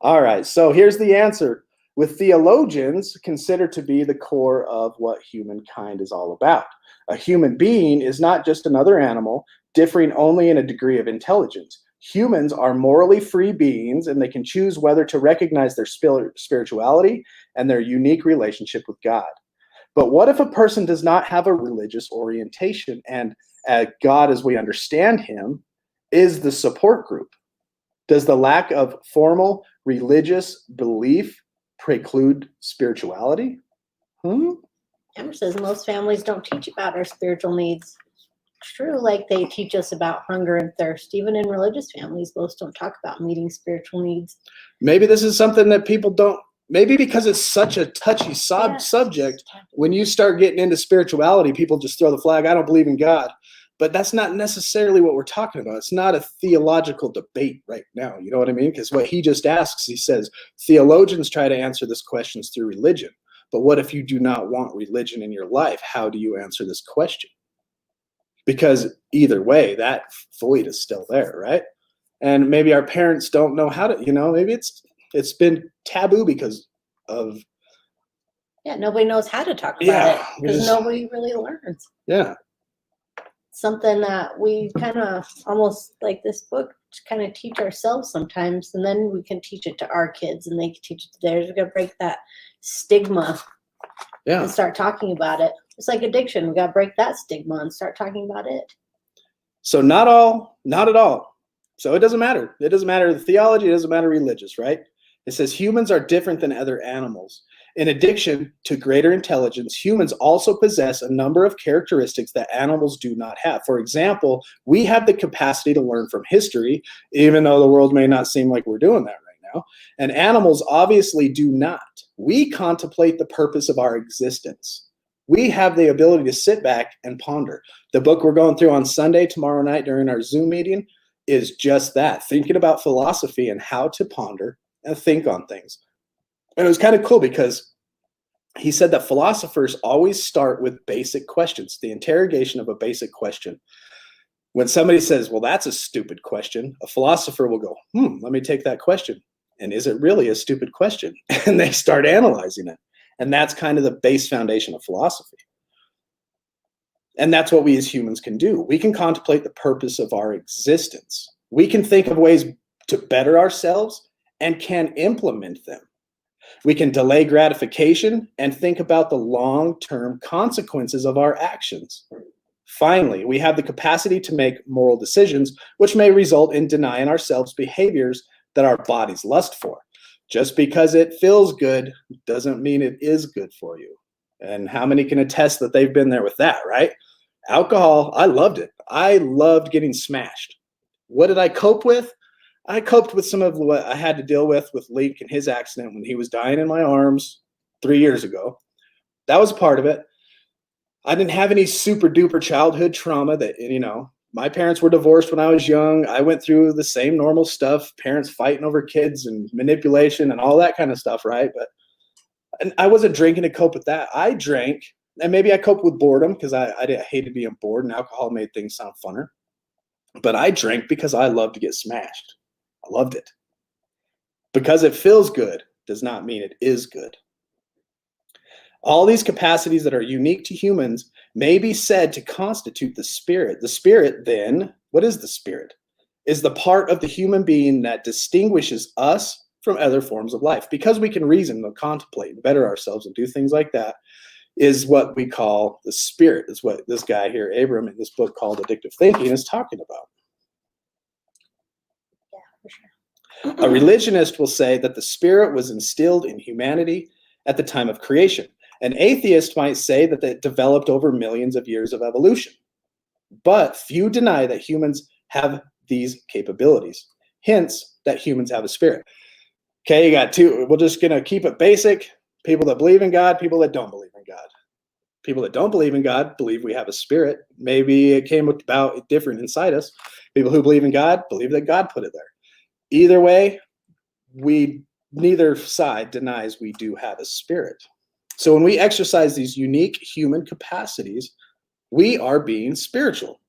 All right, so here's the answer. With theologians considered to be the core of what humankind is all about. A human being is not just another animal, differing only in a degree of intelligence. Humans are morally free beings, and they can choose whether to recognize their spirituality and their unique relationship with God. But what if a person does not have a religious orientation, and God, as we understand him, is the support group? Does the lack of formal religious belief preclude spirituality? Amber says most families don't teach about our spiritual needs. It's true, like they teach us about hunger and thirst. Even in religious families, most don't talk about meeting spiritual needs. Maybe this is something that people don't, maybe because it's such a touchy subject, when you start getting into spirituality, people just throw the flag, I don't believe in God. But that's not necessarily what we're talking about. It's not a theological debate right now. You know what I mean? Because what he just asks, he says, theologians try to answer this questions through religion. But what if you do not want religion in your life? How do you answer this question? Because either way, that void is still there, right? And maybe our parents don't know how to, maybe it's been taboo because of. Yeah, nobody knows how to talk about it because just- nobody really learns. Yeah. Something that we kind of almost like this book kind of teach ourselves sometimes, and then we can teach it to our kids and they can teach it to theirs. We're going to break that stigma and start talking about it. It's like addiction. We got to break that stigma and start talking about it. So not at all. So it doesn't matter. It doesn't matter the theology. It doesn't matter religious, right? It says humans are different than other animals. In addition to greater intelligence, humans also possess a number of characteristics that animals do not have. For example, we have the capacity to learn from history, even though the world may not seem like we're doing that right now. And animals obviously do not. We contemplate the purpose of our existence. We have the ability to sit back and ponder. The book we're going through on Sunday, tomorrow night during our Zoom meeting, is just that, thinking about philosophy and how to ponder and think on things. And it was kind of cool because he said that philosophers always start with basic questions, the interrogation of a basic question. When somebody says, well, that's a stupid question, a philosopher will go, let me take that question. And is it really a stupid question? And they start analyzing it. And that's kind of the base foundation of philosophy. And that's what we as humans can do. We can contemplate the purpose of our existence. We can think of ways to better ourselves and can implement them. We can delay gratification and think about the long-term consequences of our actions. Finally, we have the capacity to make moral decisions, which may result in denying ourselves behaviors that our bodies lust for. Just because it feels good doesn't mean it is good for you. And how many can attest that they've been there with that, right? Alcohol, I loved it. I loved getting smashed. What did I cope with? I coped with some of what I had to deal with Link and his accident when he was dying in my arms 3 years ago. That was part of it. I didn't have any super duper childhood trauma that, my parents were divorced when I was young. I went through the same normal stuff, parents fighting over kids and manipulation and all that kind of stuff, right? And I wasn't drinking to cope with that. I drank, and maybe I coped with boredom because I hated being bored, and alcohol made things sound funner. But I drank because I loved to get smashed. I loved it. Because it feels good does not mean it is good. All these capacities that are unique to humans may be said to constitute the spirit. The spirit, then, what is the spirit? Is the part of the human being that distinguishes us from other forms of life. Because we can reason and contemplate and better ourselves and do things like that is what we call the spirit. Is what this guy here, Abram, in this book called Addictive Thinking, is talking about. For sure. A religionist will say that the spirit was instilled in humanity at the time of creation. An atheist might say that it developed over millions of years of evolution. But few deny that humans have these capabilities. Hence, that humans have a spirit. Okay, you got two. We're just going to keep it basic. People that believe in God, people that don't believe in God. People that don't believe in God believe we have a spirit. Maybe it came about different inside us. People who believe in God believe that God put it there. Either way, neither side denies we do have a spirit. So when we exercise these unique human capacities, we are being spiritual.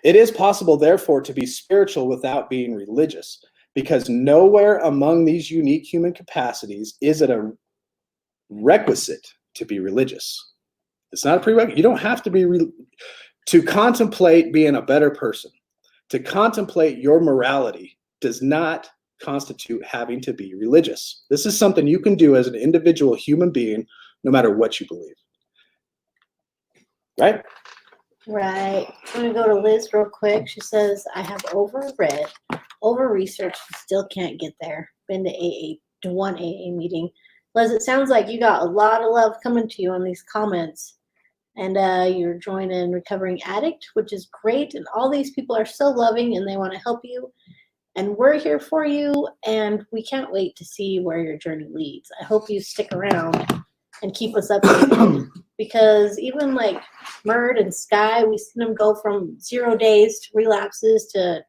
It is possible, therefore, to be spiritual without being religious, because nowhere among these unique human capacities is it a requisite to be religious. It's not a prerequisite. You don't have to be to contemplate being a better person. To contemplate your morality does not constitute having to be religious. This is something you can do as an individual human being, no matter what you believe. Right? Right. I'm going to go to Liz real quick. She says, I have over-read, over-researched, still can't get there. Been to one AA meeting. Liz, it sounds like you got a lot of love coming to you on these comments. And you're joining Recovering Addict, which is great. And all these people are so loving and they want to help you. And we're here for you. And we can't wait to see where your journey leads. I hope you stick around and keep us updated. Because even like Murd and Sky, we've seen them go from 0 days to relapses to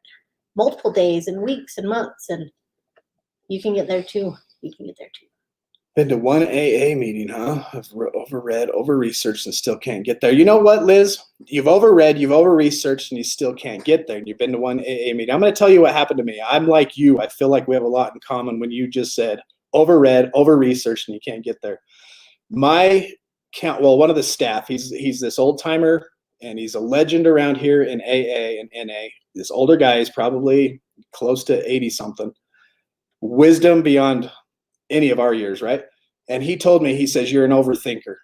multiple days and weeks and months. And you can get there too. You can get there too. Been to one AA meeting, huh? I've overread, over-researched, and still can't get there. You know what, Liz? You've overread, you've over-researched, and you still can't get there. You've been to one AA meeting. I'm going to tell you what happened to me. I'm like you. I feel like we have a lot in common when you just said overread, over-researched, and you can't get there. One of the staff, he's this old-timer, and he's a legend around here in AA and NA. This older guy is probably close to 80-something. Wisdom beyond any of our years, right? And he told me, he says, you're an overthinker.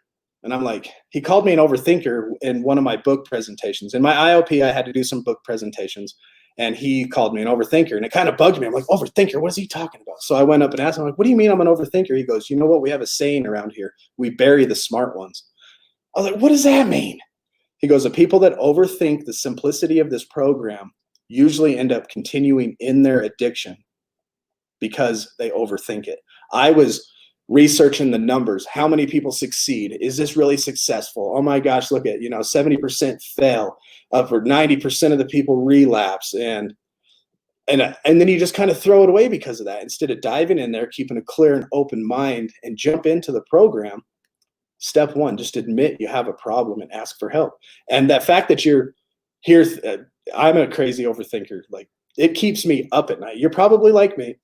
And I'm like, he called me an overthinker in one of my book presentations. In my IOP, I had to do some book presentations, and he called me an overthinker. And it kind of bugged me. I'm like, overthinker, what is he talking about? So I went up and asked him, like, what do you mean I'm an overthinker? He goes, you know what? We have a saying around here. We bury the smart ones. I was like, what does that mean? He goes, the people that overthink the simplicity of this program usually end up continuing in their addiction because they overthink it. I was researching the numbers. How many people succeed? Is this really successful? Oh my gosh, look at, 70% fail, or 90% of the people relapse. And then you just kind of throw it away because of that. Instead of diving in there, keeping a clear and open mind and jump into the program. Step one, just admit you have a problem and ask for help. And that fact that you're here, I'm a crazy overthinker. Like, it keeps me up at night. You're probably like me.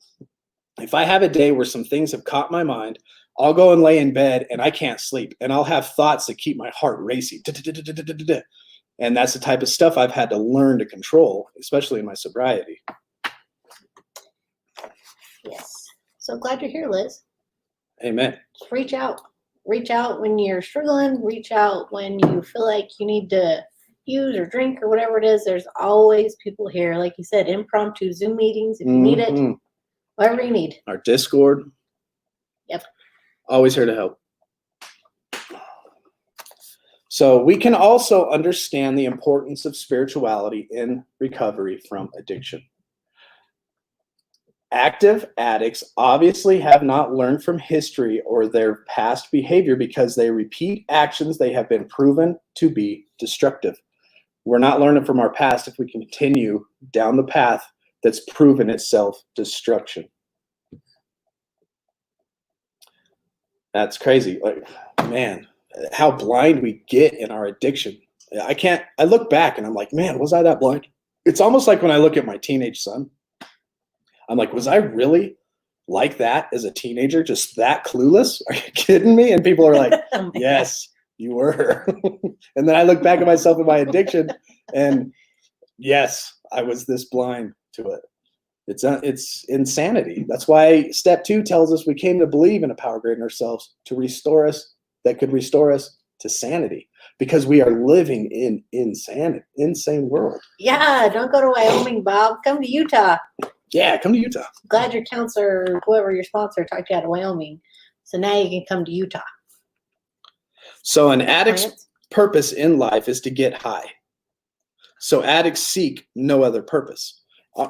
If I have a day where some things have caught my mind, I'll go and lay in bed and I can't sleep. And I'll have thoughts that keep my heart racing. And that's the type of stuff I've had to learn to control, especially in my sobriety. Yes. So glad you're here, Liz. Amen. Just reach out. Reach out when you're struggling. Reach out when you feel like you need to use or drink or whatever it is. There's always people here. Like you said, impromptu Zoom meetings if you need it. Whatever you need. Our Discord. Yep. Always here to help. So we can also understand the importance of spirituality in recovery from addiction. Active addicts obviously have not learned from history or their past behavior because they repeat actions they have been proven to be destructive. We're not learning from our past if we continue down the path that's proven itself destruction. That's crazy. Like, man, how blind we get in our addiction. I look back and I'm like, man, was I that blind? It's almost like when I look at my teenage son, I'm like, was I really like that as a teenager? Just that clueless? Are you kidding me? And people are like, yes, you were. And then I look back at myself and my addiction and yes, I was this blind to it. It's insanity. That's why step 2 tells us we came to believe in a power greater than ourselves to restore us, that could restore us to sanity, because we are living in insane world. Yeah, don't go to Wyoming, Bob. Come to Utah. Yeah, come to Utah. Glad your counselor, whoever your sponsor, talked you out of Wyoming. So now you can come to Utah. So an addict's purpose in life is to get high. So addicts seek no other purpose.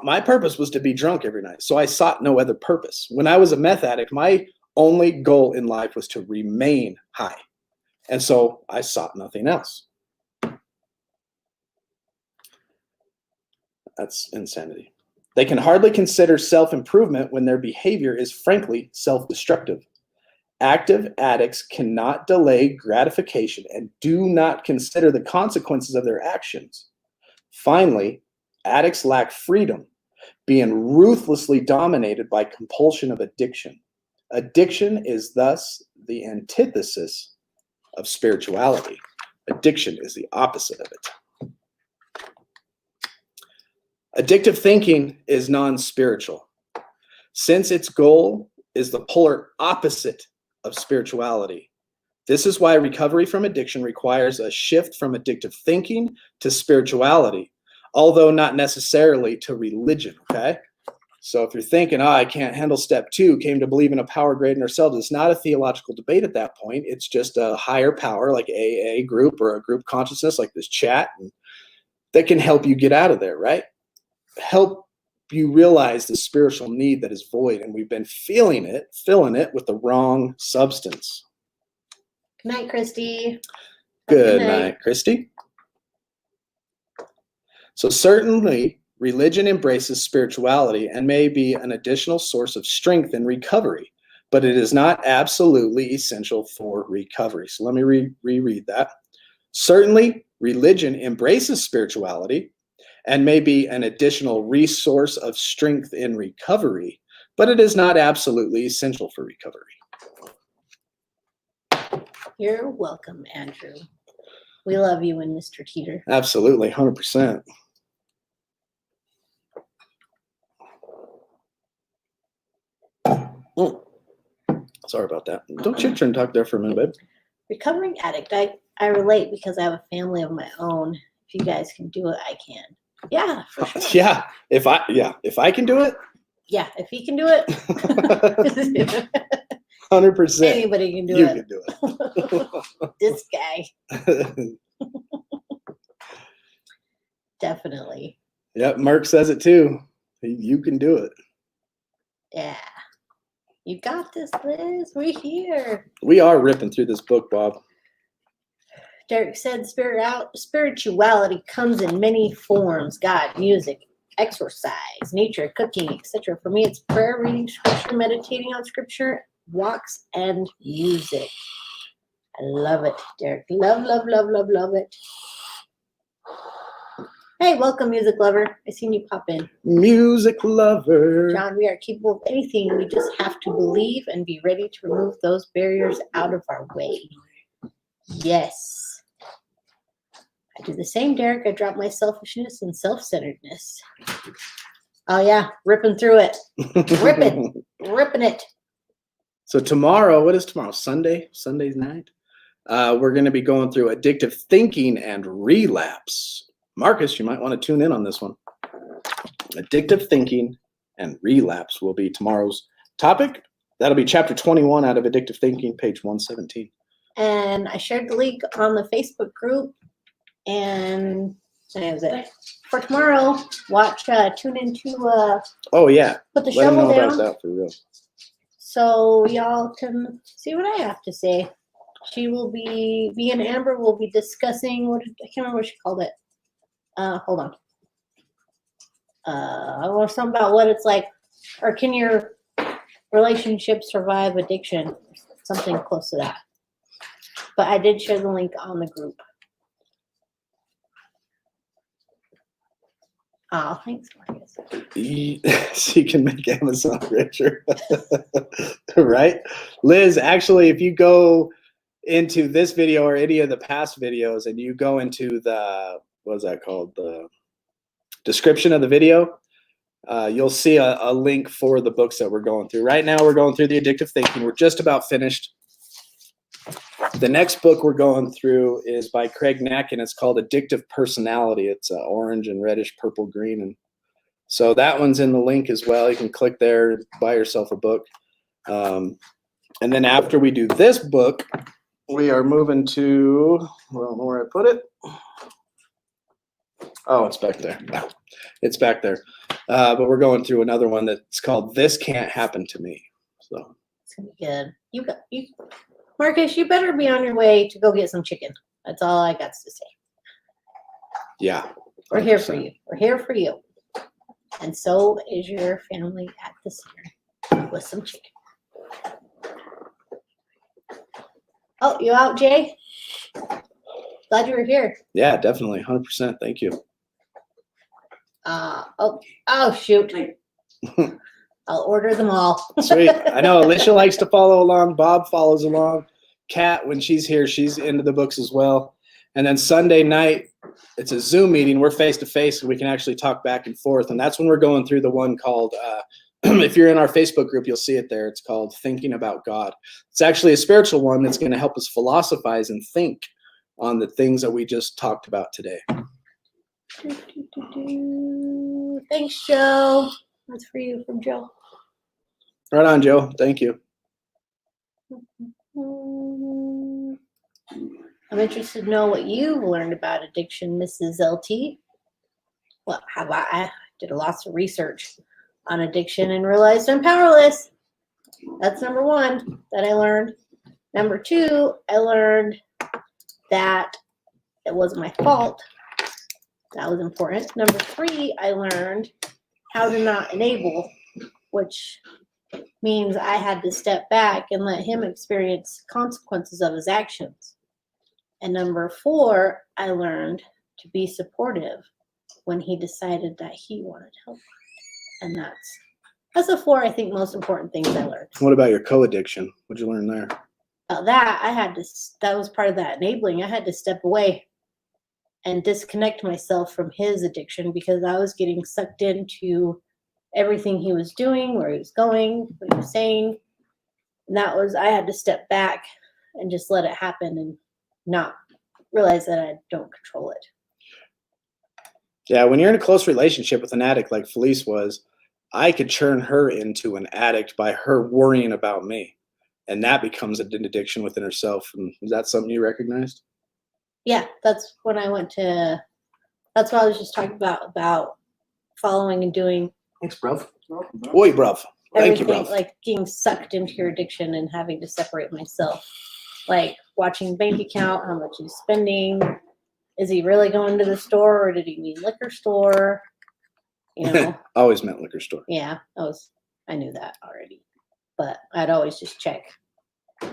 My purpose was to be drunk every night, so I sought no other purpose. When I was a meth addict, my only goal in life was to remain high, and so I sought nothing else. That's insanity. They can hardly consider self-improvement when their behavior is frankly self-destructive. Active addicts cannot delay gratification and do not consider the consequences of their actions. Finally, addicts lack freedom, being ruthlessly dominated by compulsion of addiction. Addiction is thus the antithesis of spirituality. Addiction is the opposite of it. Addictive thinking is non-spiritual, since its goal is the polar opposite of spirituality. This is why recovery from addiction requires a shift from addictive thinking to spirituality, although not necessarily to religion, okay? So if you're thinking, I can't handle step 2, came to believe in a power greater than ourselves, it's not a theological debate at that point. It's just a higher power like AA group or a group consciousness like this chat that can help you get out of there, right? Help you realize the spiritual need that is void, and we've been filling it with the wrong substance. Good night, Christy. Good night, Christy. So certainly, religion embraces spirituality and may be an additional source of strength in recovery, but it is not absolutely essential for recovery. So let me reread that. Certainly, religion embraces spirituality and may be an additional resource of strength in recovery, but it is not absolutely essential for recovery. You're welcome, Andrew. We love you and Mr. Teeter. Absolutely, 100%. Sorry about that. Don't you turn and talk there for a minute, babe. Recovering addict. I relate because I have a family of my own. If you guys can do it, I can. Yeah, for sure. Yeah, if I can do it. Yeah, if he can do it. 100%. Anybody can do You it. can do it. This guy. Definitely. Yep, Mark says it too. You can do it. Yeah. You got this, Liz. We're here. We are ripping through this book, Bob. Derek said spirituality comes in many forms: God, music, exercise, nature, cooking, etc. For me, it's prayer, reading scripture, meditating on scripture, walks, and music. I love it, Derek. Love, love, love, love, love it. Hey, welcome, music lover. I seen you pop in. Music lover. John, we are capable of anything. We just have to believe and be ready to remove those barriers out of our way. Yes. I do the same, Derek. I drop my selfishness and self-centeredness. Oh, yeah. Ripping through it. Ripping it. So tomorrow, what is tomorrow? Sunday's night. We're going to be going through addictive thinking and relapse. Marcus, you might want to tune in on this one. Addictive thinking and relapse will be tomorrow's topic. That'll be chapter 21 out of Addictive Thinking, page 117. And I shared the link on the Facebook group. And that was it. For tomorrow, tune into oh, yeah. Put the Let them shovel know down. about that for real. So y'all can see what I have to say. Me and Amber will be discussing I can't remember what she called it. Hold on. I want something about what it's like, or can your relationship survive addiction? Something close to that. But I did share the link on the group. Oh, thanks, Marcus. She can make Amazon richer. Right? Liz, actually, if you go into this video or any of the past videos and you go into the, what is that called? The description of the video, you'll see a link for the books that we're going through. Right now, we're going through the Addictive Thinking. We're just about finished. The next book we're going through is by Craig Knack, and it's called Addictive Personality. It's orange and reddish, purple, green. And so that one's in the link as well. You can click there, buy yourself a book. And then after we do this book, we are moving to, I don't know where I put it. Oh, it's back there. No, it's back there. But we're going through another one that's called This Can't Happen to Me. So It's gonna be good. Marcus, you better be on your way to go get some chicken. That's all I got to say. yeah. We're here for you. We're here for you. And so is your family at the center with some chicken. Oh, you out, Jay? Glad you were here. Yeah, definitely. 100%. Thank you. Oh, shoot. I'll order them all. Sweet. I know Alicia likes to follow along. Bob follows along. Kat, when she's here, she's into the books as well. And then Sunday night, it's a Zoom meeting. We're face-to-face, and we can actually talk back and forth. And that's when we're going through the one called, if you're in our Facebook group, you'll see it there. It's called Thinking About God. It's actually a spiritual one that's going to help us philosophize and think on the things that we just talked about today. Thanks, Joe. That's for you from Joe. Right on, Joe. Thank you. I'm interested to know what you've learned about addiction, Mrs. LT. Well, I did lots of research on addiction and realized I'm powerless. That's number one that I learned. Number two, I learned that it wasn't my fault. That was important. Number three, I learned how to not enable, which means I had to step back and let him experience consequences of his actions. And number 4, I learned to be supportive when he decided that he wanted help. And that's the 4, I think, most important things I learned. What about your co-addiction? What'd you learn there? About that, that was part of that enabling. I had to step away and disconnect myself from his addiction because I was getting sucked into everything he was doing, where he was going, what he was saying. And I had to step back and just let it happen and not realize that I don't control it. Yeah, when you're in a close relationship with an addict like Felice was, I could turn her into an addict by her worrying about me. And that becomes an addiction within herself. And is that something you recognized? Yeah, that's when I went to, that's what I was just talking about following and doing. Thanks, bruv. Oi, bruv. Thank you, Everything, bruv. like getting sucked into your addiction and having to separate myself. Like watching bank account, how much he's spending. Is he really going to the store or did he mean liquor store? You know, Always meant liquor store. yeah, I knew that already, but I'd always just check.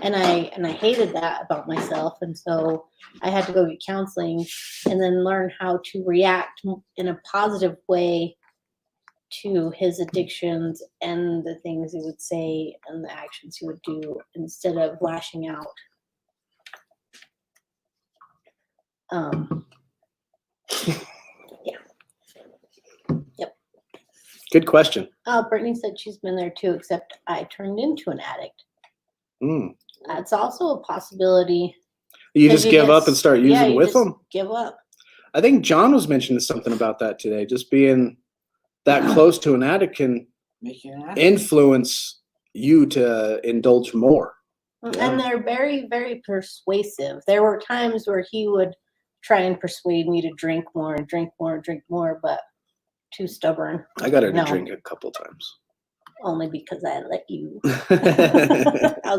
And I hated that about myself. And so I had to go get counseling and then learn how to react in a positive way to his addictions and the things he would say and the actions he would do instead of lashing out. Yeah. Yep. Good question. Brittany said she's been there too, except I turned into an addict. Mm. That's also a possibility. You just give up and start using with them? Give up. I think John was mentioning something about that today. Just being that close to an addict can influence you to indulge more. And they're very, very persuasive. There were times where he would try and persuade me to drink more and drink more and drink more, but too stubborn. I got her to drink a couple times. Only because I let you. I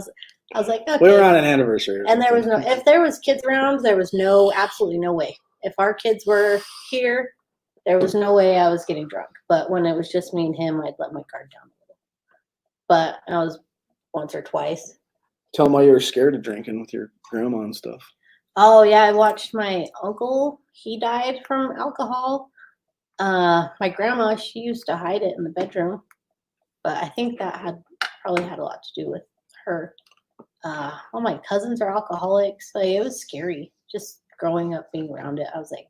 was like, okay. We were on an anniversary. And there was if there was kids around, there was absolutely no way. If our kids were here, there was no way I was getting drunk. But when it was just me and him, I'd let my guard down a little. But I was once or twice. Tell them why you were scared of drinking with your grandma and stuff. Oh, yeah. I watched my uncle. He died from alcohol. My grandma, she used to hide it in the bedroom. But I think that probably had a lot to do with her. All my cousins are alcoholics. Like, it was scary just growing up being around it. I was like,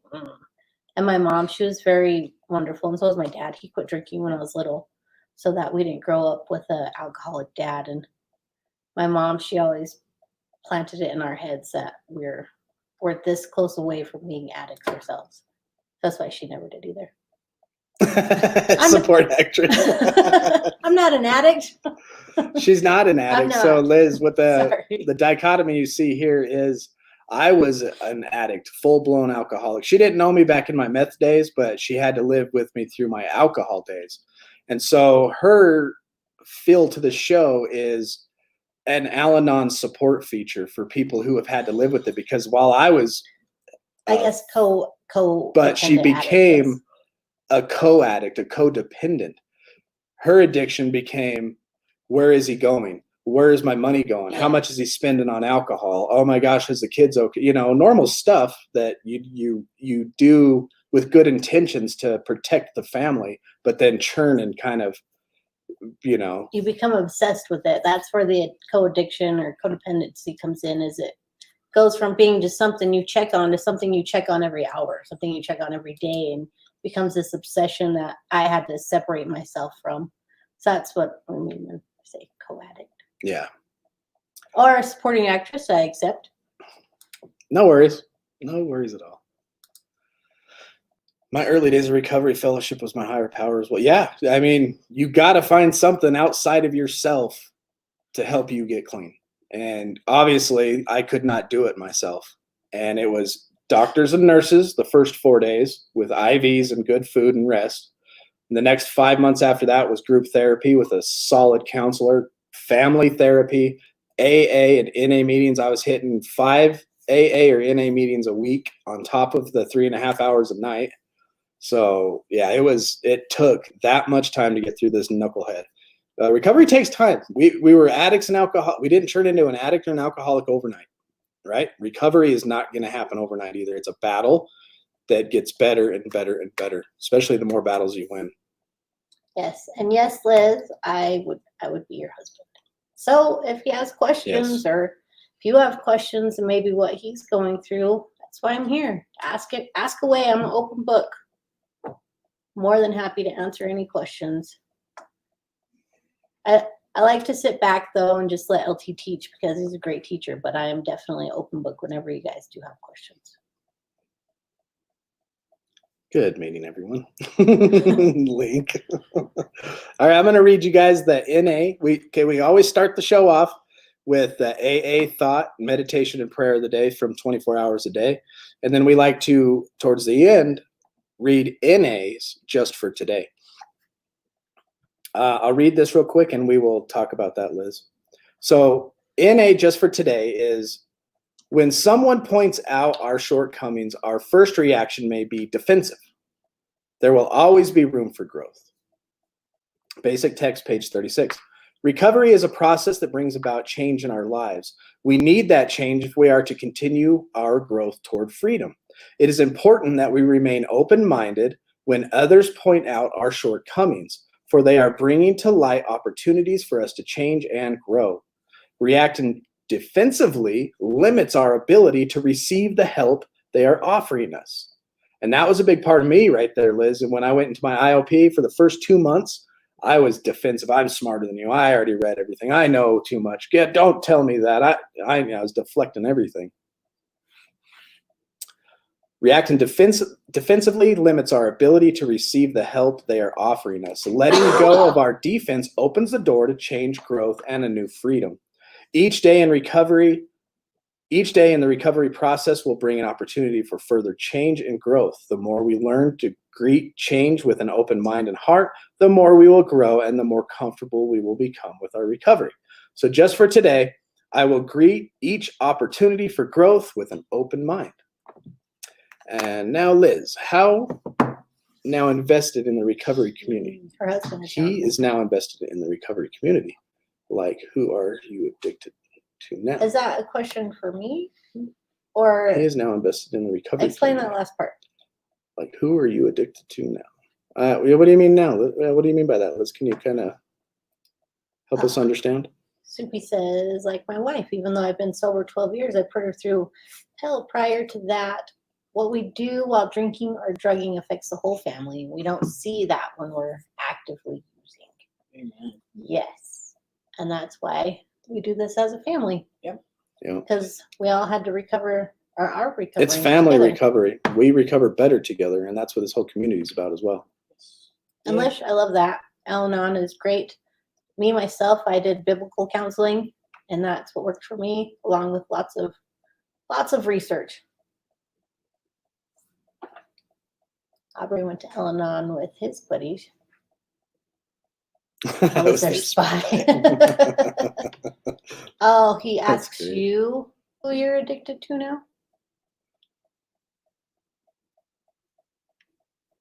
And my mom, she was very wonderful. And so was my dad. He quit drinking when I was little so that we didn't grow up with an alcoholic dad. And my mom, she always planted it in our heads that we're this close away from being addicts ourselves. That's why she never did either. Support actress. I'm not an addict. She's not an addict. So Liz, what the dichotomy you see here is I was an addict, full-blown alcoholic. She didn't know me back in my meth days, but she had to live with me through my alcohol days. And so her feel to the show is an Al-Anon support feature for people who have had to live with it. Because while I was, I guess but she became a co-addict, a codependent. Her addiction became, where is he going? Where is my money going? How much is he spending on alcohol? Oh my gosh, is the kids okay? You know, normal stuff that you do with good intentions to protect the family, but then churn and kind of, you know. You become obsessed with it. That's where the co-addiction or codependency comes in, is it goes from being just something you check on to something you check on every hour, something you check on every day, and becomes this obsession that I had to separate myself from. So that's what I mean when I say co-addict. Yeah. Or a supporting actress, I accept. No worries. No worries at all. My early days of recovery fellowship was my higher power as well. Yeah. I mean, you got to find something outside of yourself to help you get clean. And obviously, I could not do it myself. And it was doctors and nurses the first 4 days with IVs and good food and rest. And the next 5 months after that was group therapy with a solid counselor, family therapy, AA and NA meetings. I was hitting 5 AA or NA meetings a week on top of the 3.5 hours a night. So yeah, it took that much time to get through this knucklehead. Recovery takes time. We were addicts and alcohol. We didn't turn into an addict or an alcoholic overnight, right? Recovery is not going to happen overnight either. It's a battle that gets better and better and better, especially the more battles you win. Yes, and yes, Liz, I would be your husband. So if he has questions, or if you have questions and maybe what he's going through, that's why I'm here. Ask away. I'm an open book. More than happy to answer any questions. I like to sit back though and just let LT teach because he's a great teacher, but I am definitely an open book whenever you guys do have questions. Good meeting everyone. Link. All right, I'm going to read you guys the NA. We always start the show off with the AA thought, meditation, and prayer of the day from 24 hours a day. And then we like to, towards the end, read NAs just for today. I'll read this real quick and we will talk about that, Liz. So NA just for today is, when someone points out our shortcomings, our first reaction may be defensive. There will always be room for growth. Basic text, page 36. Recovery is a process that brings about change in our lives. We need that change if we are to continue our growth toward freedom. It is important that we remain open-minded when others point out our shortcomings, for they are bringing to light opportunities for us to change and grow. Reacting defensively limits our ability to receive the help they are offering us. And that was a big part of me right there, Liz. And when I went into my IOP for the first 2 months, I was defensive. I'm smarter than you. I already read everything. I know too much. Yeah, don't tell me that. I was deflecting everything. Reacting defensively limits our ability to receive the help they are offering us. Letting go of our defense opens the door to change, growth, and a new freedom. Each day in the recovery process will bring an opportunity for further change and growth. The more we learn to greet change with an open mind and heart, the more we will grow and the more comfortable we will become with our recovery. So just for today, I will greet each opportunity for growth with an open mind. And now, Liz, how now invested in the recovery community? Her husband is He is now invested in the recovery community. Like, who are you addicted to now? Is that a question for me? Or He is now invested in the recovery explain community. that last part. Like, who are you addicted to now? What do you mean now? What do you mean by that, Liz? Can you kind of help us understand? Soupy says, like my wife, even though I've been sober 12 years, I put her through hell prior to that. What we do while drinking or drugging affects the whole family. We don't see that when we're actively using. Amen. Yes. And that's why we do this as a family. Yep. Yeah. Because we all had to recover, or are recovering. It's family together. recovery. We recover better together, and that's what this whole community is about as well. And Lish, I love that. Al-Anon is great. Me, myself, I did biblical counseling, and that's what worked for me, along with lots of research. Aubrey went to Al-Anon with his buddies. I was their spy. Oh, he asks great. you who you're addicted to now?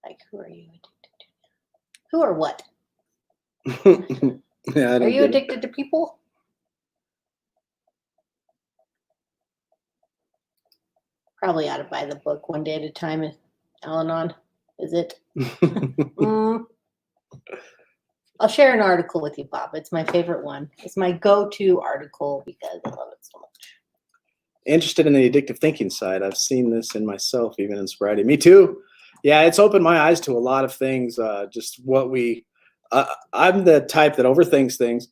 Like, who are you addicted to? Who or what? Yeah, I don't Are you get it. addicted to people? Probably ought to buy the book One Day at a Time. Al-Anon, is it? I'll share an article with you, Bob. It's my favorite one. It's my go-to article because I love it so much. Interested in the addictive thinking side. I've seen this in myself, even in sobriety. Me too. Yeah, it's opened my eyes to a lot of things. Just what I'm the type that overthinks things,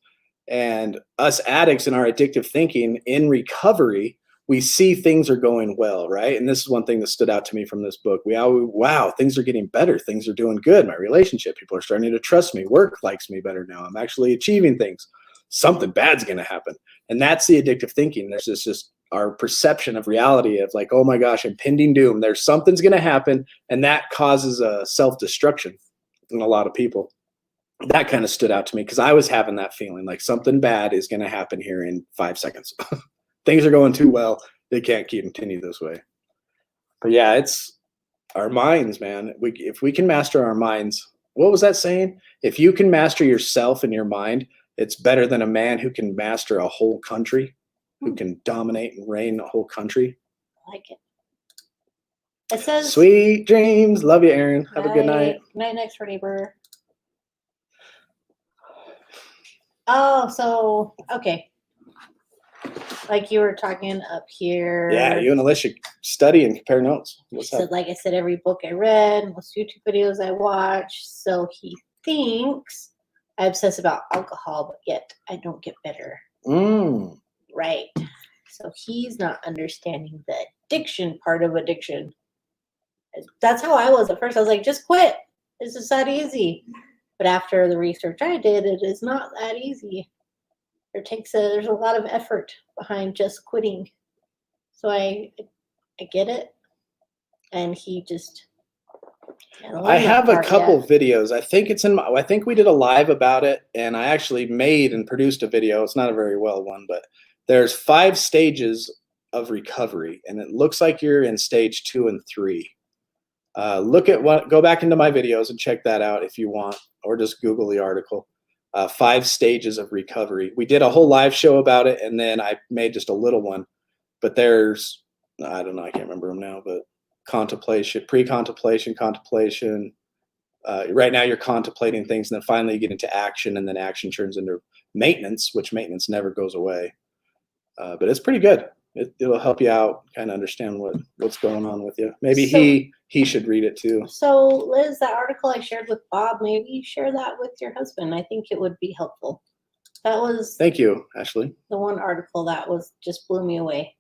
and us addicts in our addictive thinking in recovery, we see things are going well, right? And this is one thing that stood out to me from this book. Wow, things are getting better. Things are doing good. My relationship, people are starting to trust me. Work likes me better now. I'm actually achieving things. Something bad's going to happen. And that's the addictive thinking. There's just our perception of reality of like, oh my gosh, impending doom. There's something's going to happen. And that causes a self-destruction in a lot of people. That kind of stood out to me because I was having that feeling like something bad is going to happen here in 5 seconds. Things are going too well. They can't continue this way. But yeah, it's our minds, man. If we can master our minds, what was that saying? If you can master yourself and your mind, it's better than a man who can master a whole country, who can dominate and reign a whole country. I like it. It says, Sweet dreams. Love you, Aaron. Have a good night. Night, next door neighbor. Oh, so, okay. Like you were talking up here. Yeah, you and Alicia study and compare notes. What's Said, up? like I said, every book I read, most YouTube videos I watch. So he thinks I obsess about alcohol, but yet I don't get better. Mm. Right. So he's not understanding the addiction part of addiction. That's how I was at first. I was like, just quit. It's just that easy. But after the research I did, it is not that easy. There's a lot of effort behind just quitting. So I get it. And he just I have a couple videos. I think it's in my, I think we did a live about it, and I actually made and produced a video. It's not a very well one, but there's 5 stages of recovery, and it looks like you're in stage 2 and 3. Go back into my videos and check that out if you want, or just Google the article. 5 stages of recovery. We did a whole live show about it, and then I made just a little one. But there's, I don't know, I can't remember them now, but contemplation, pre-contemplation, contemplation. Right now you're contemplating things, and then finally you get into action, and then action turns into maintenance, which maintenance never goes away. But it's pretty good. It'll help you out, kind of understand what's going on with you. Maybe he should read it too. So Liz, that article I shared with Bob, maybe share that with your husband. I think it would be helpful. That was Thank you, Ashley. the one article that just blew me away.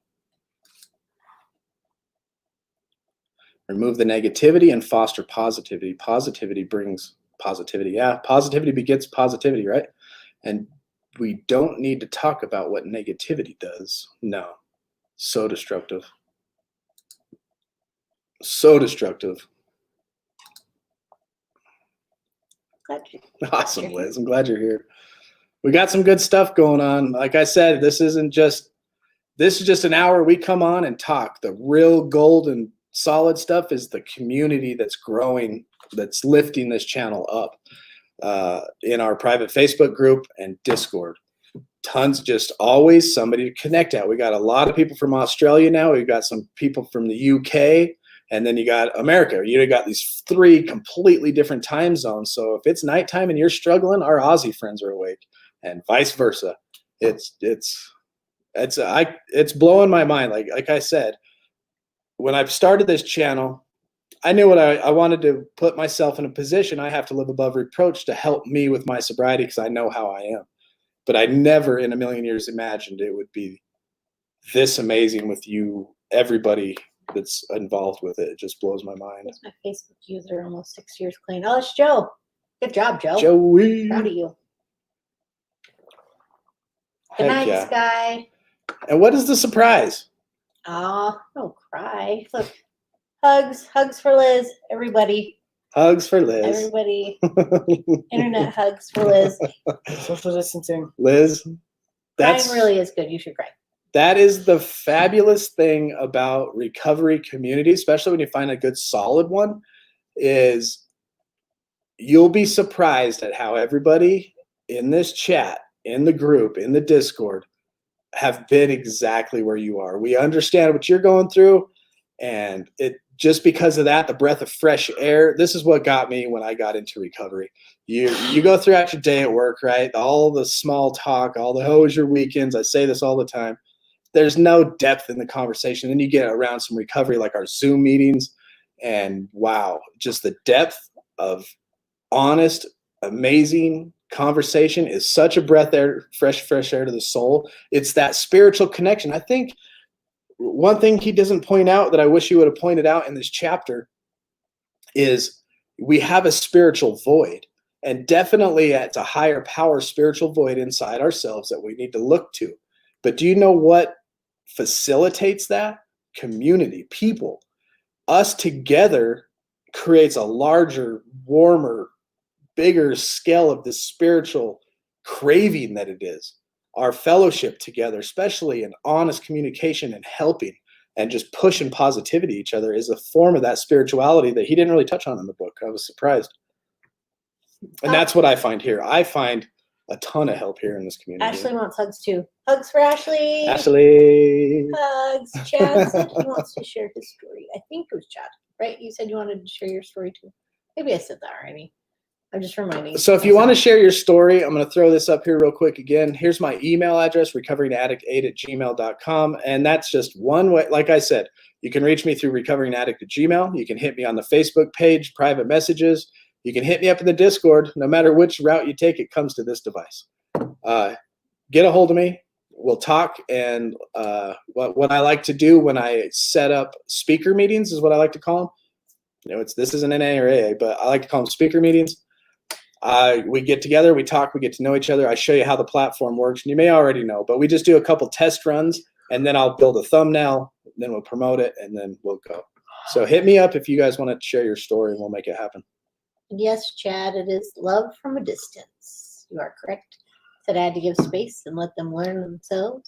Remove the negativity and foster positivity. Positivity brings positivity. Yeah, positivity begets positivity, right? And we don't need to talk about what negativity does. No. So destructive. So destructive. Awesome, Liz. I'm glad you're here. We got some good stuff going on. Like I said, this is just an hour we come on and talk. The real gold and solid stuff is the community that's growing, that's lifting this channel up in our private Facebook group and Discord. Tons, just always somebody to connect at. We got a lot of people from Australia now. We've got some people from the UK, and then you got America. You got these 3 completely different time zones. So if it's nighttime and you're struggling, our Aussie friends are awake, and vice versa. It's blowing my mind. Like I said, when I started this channel, I knew what I wanted to put myself in a position. I have to live above reproach to help me with my sobriety, because I know how I am. But I never in a million years imagined it would be this amazing with you, everybody that's involved with it. It just blows my mind. That's my Facebook user, almost 6 years clean. Oh, it's Joe. Good job, Joe. Joey. Proud of you. Good Heck night, yeah. Sky. And what is the surprise? Aw, don't cry. Look, hugs for Liz, everybody. Hugs for Liz. Everybody. Internet hugs for Liz. Social distancing. Liz, Crying really is good. You should cry. that is the fabulous thing about recovery community, especially when you find a good solid one, is you'll be surprised at how everybody in this chat, in the group, in the Discord, have been exactly where you are. We understand what you're going through, and it just because of that, the breath of fresh air. This is what got me when I got into recovery. You go throughout your day at work, right? All the small talk, all the how was your weekends? I say this all the time. There's no depth in the conversation. Then you get around some recovery, like our Zoom meetings, and wow, just the depth of honest, amazing conversation is such a breath air, fresh air to the soul. It's that spiritual connection. I think one thing he doesn't point out that I wish he would have pointed out in this chapter is we have a spiritual void, and definitely it's a higher power spiritual void inside ourselves that we need to look to. But do you know what facilitates that? Community, people. Us together creates a larger, warmer, bigger scale of this spiritual craving that it is. Our fellowship together, especially in honest communication and helping and just pushing positivity each other, is a form of that spirituality that he didn't really touch on in the book. I was surprised. And that's what I find here. I find a ton of help here in this community. Ashley wants hugs too. Hugs for Ashley. Ashley. Hugs. Chad said he wants to share his story. I think it was Chad, right? You said you wanted to share your story too. Maybe I said that already. I'm just reminding. So if you want to share your story, I'm going to throw this up here real quick again. Here's my email address, recoveringaddict8@gmail.com. And that's just one way. Like I said, you can reach me through recoveringaddict@gmail. You can hit me on the Facebook page, private messages. You can hit me up in the Discord. No matter which route you take, it comes to this device. Get a hold of me. We'll talk. And what I like to do when I set up speaker meetings is what I like to call them. You know, this isn't NA or AA, but I like to call them speaker meetings. We get together, we talk, we get to know each other. I show you how the platform works. And you may already know, but we just do a couple test runs, and then I'll build a thumbnail, then we'll promote it, and then we'll go. So hit me up if you guys want to share your story, and we'll make it happen. Yes, Chad, it is love from a distance. You are correct. Said I had to give space and let them learn themselves,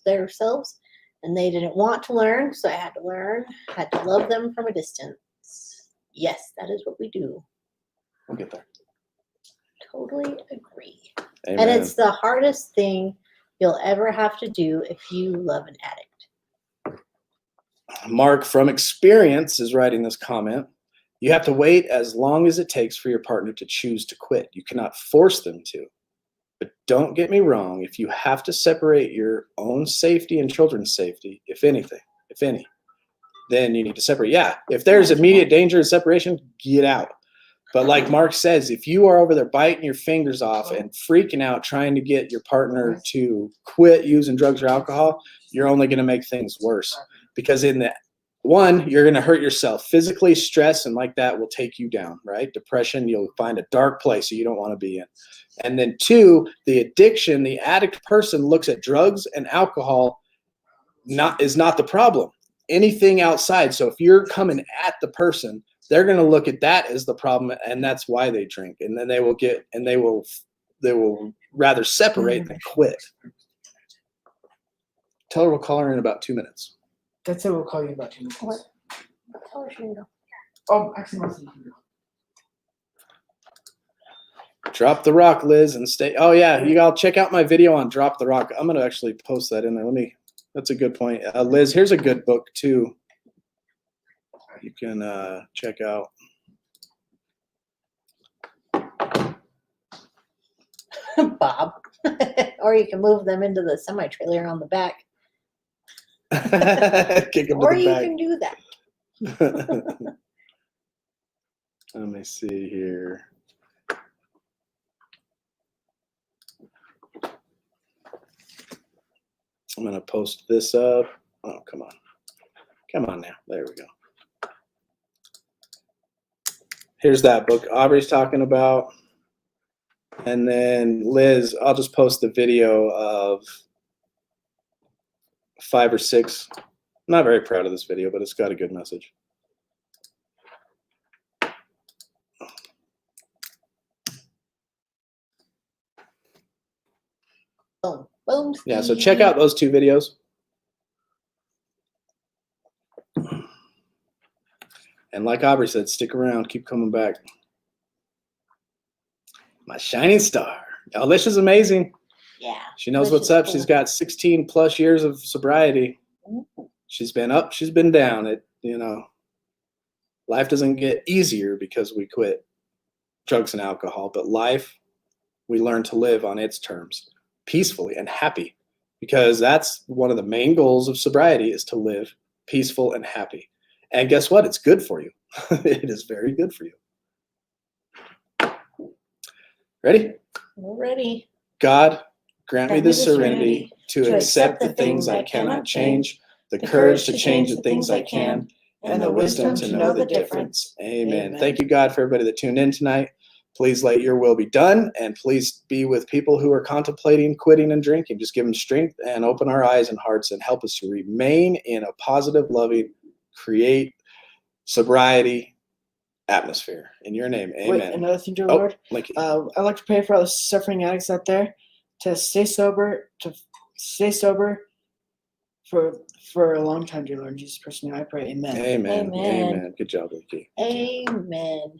and they didn't want to learn, so I had to learn. I had to love them from a distance. Yes, that is what we do. We'll get there. Totally agree. Amen. And it's the hardest thing you'll ever have to do if you love an addict. Mark from experience is writing this comment. You have to wait as long as it takes for your partner to choose to quit. You cannot force them to. But don't get me wrong, if you have to separate your own safety and children's safety, if any, then you need to separate. Yeah, if there's immediate danger of separation, get out. But like Mark says, if you are over there biting your fingers off and freaking out trying to get your partner to quit using drugs or alcohol, you're only going to make things worse. Because in the one, you're going to hurt yourself. Physically, stress and like that will take you down, right? Depression, you'll find a dark place that you don't want to be in. And then two, the addiction, the addict person looks at drugs and alcohol is not the problem. Anything outside. So if you're coming at the person, they're going to look at that as the problem, and that's why they drink. And then they will rather separate than quit. Tell her we'll call her in about 2 minutes. That's it. We'll call you in about 2 minutes. What? Tell her she can go. Oh, actually, Marcy, you can go. Drop the rock, Liz, and stay. Oh yeah, you all check out my video on Drop the Rock. I'm gonna actually post that in there. That's a good point. Liz, here's a good book too. You can check out. Bob. Or you can move them into the semi-trailer on the back. Kick them Or to the you back. can do that. Let me see here. I'm going to post this up. Oh, come on. Come on now. There we go. Here's that book Aubrey's talking about. And then Liz, I'll just post the video of 5 or 6. I'm not very proud of this video, but it's got a good message. Boom. Boom. Yeah, so check out those 2 videos. And like Aubrey said, stick around, keep coming back. My shining star. Alicia's amazing. Yeah. She knows Alicia's what's up. cool. She's got 16 plus years of sobriety. She's been up, she's been down. Life doesn't get easier because we quit drugs and alcohol, but life, we learn to live on its terms, peacefully and happy, because that's one of the main goals of sobriety, is to live peaceful and happy. And guess what? It's good for you. It is very good for you. Ready? We're ready. God, grant me the serenity to accept the things I cannot change, the courage to change the things I can, and the wisdom to know the difference. Amen. Amen. Thank you, God, for everybody that tuned in tonight. Please let your will be done, and please be with people who are contemplating quitting and drinking. Just give them strength and open our eyes and hearts and help us to remain in a positive, loving, create sobriety atmosphere. In your name, amen. Wait, another thing, dear Lord. Like, I'd like to pray for all the suffering addicts out there to stay sober, for a long time, dear Lord. In Jesus' Christ's name, I pray. Amen. amen. Amen. Amen. Good job, Vicky. Amen.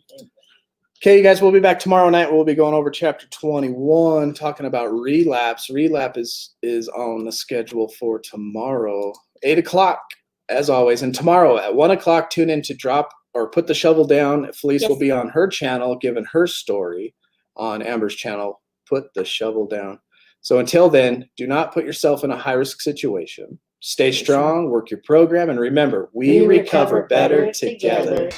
Okay, you guys, we'll be back tomorrow night. We'll be going over chapter 21, talking about relapse. Relapse is on the schedule for tomorrow, 8 o'clock, as always. And tomorrow at 1 o'clock, tune in to drop or put the shovel down. Felice Yes. will be on her channel, giving her story on Amber's channel. Put the shovel down. So until then, do not put yourself in a high-risk situation. Stay strong, work your program, and remember, we recover better together.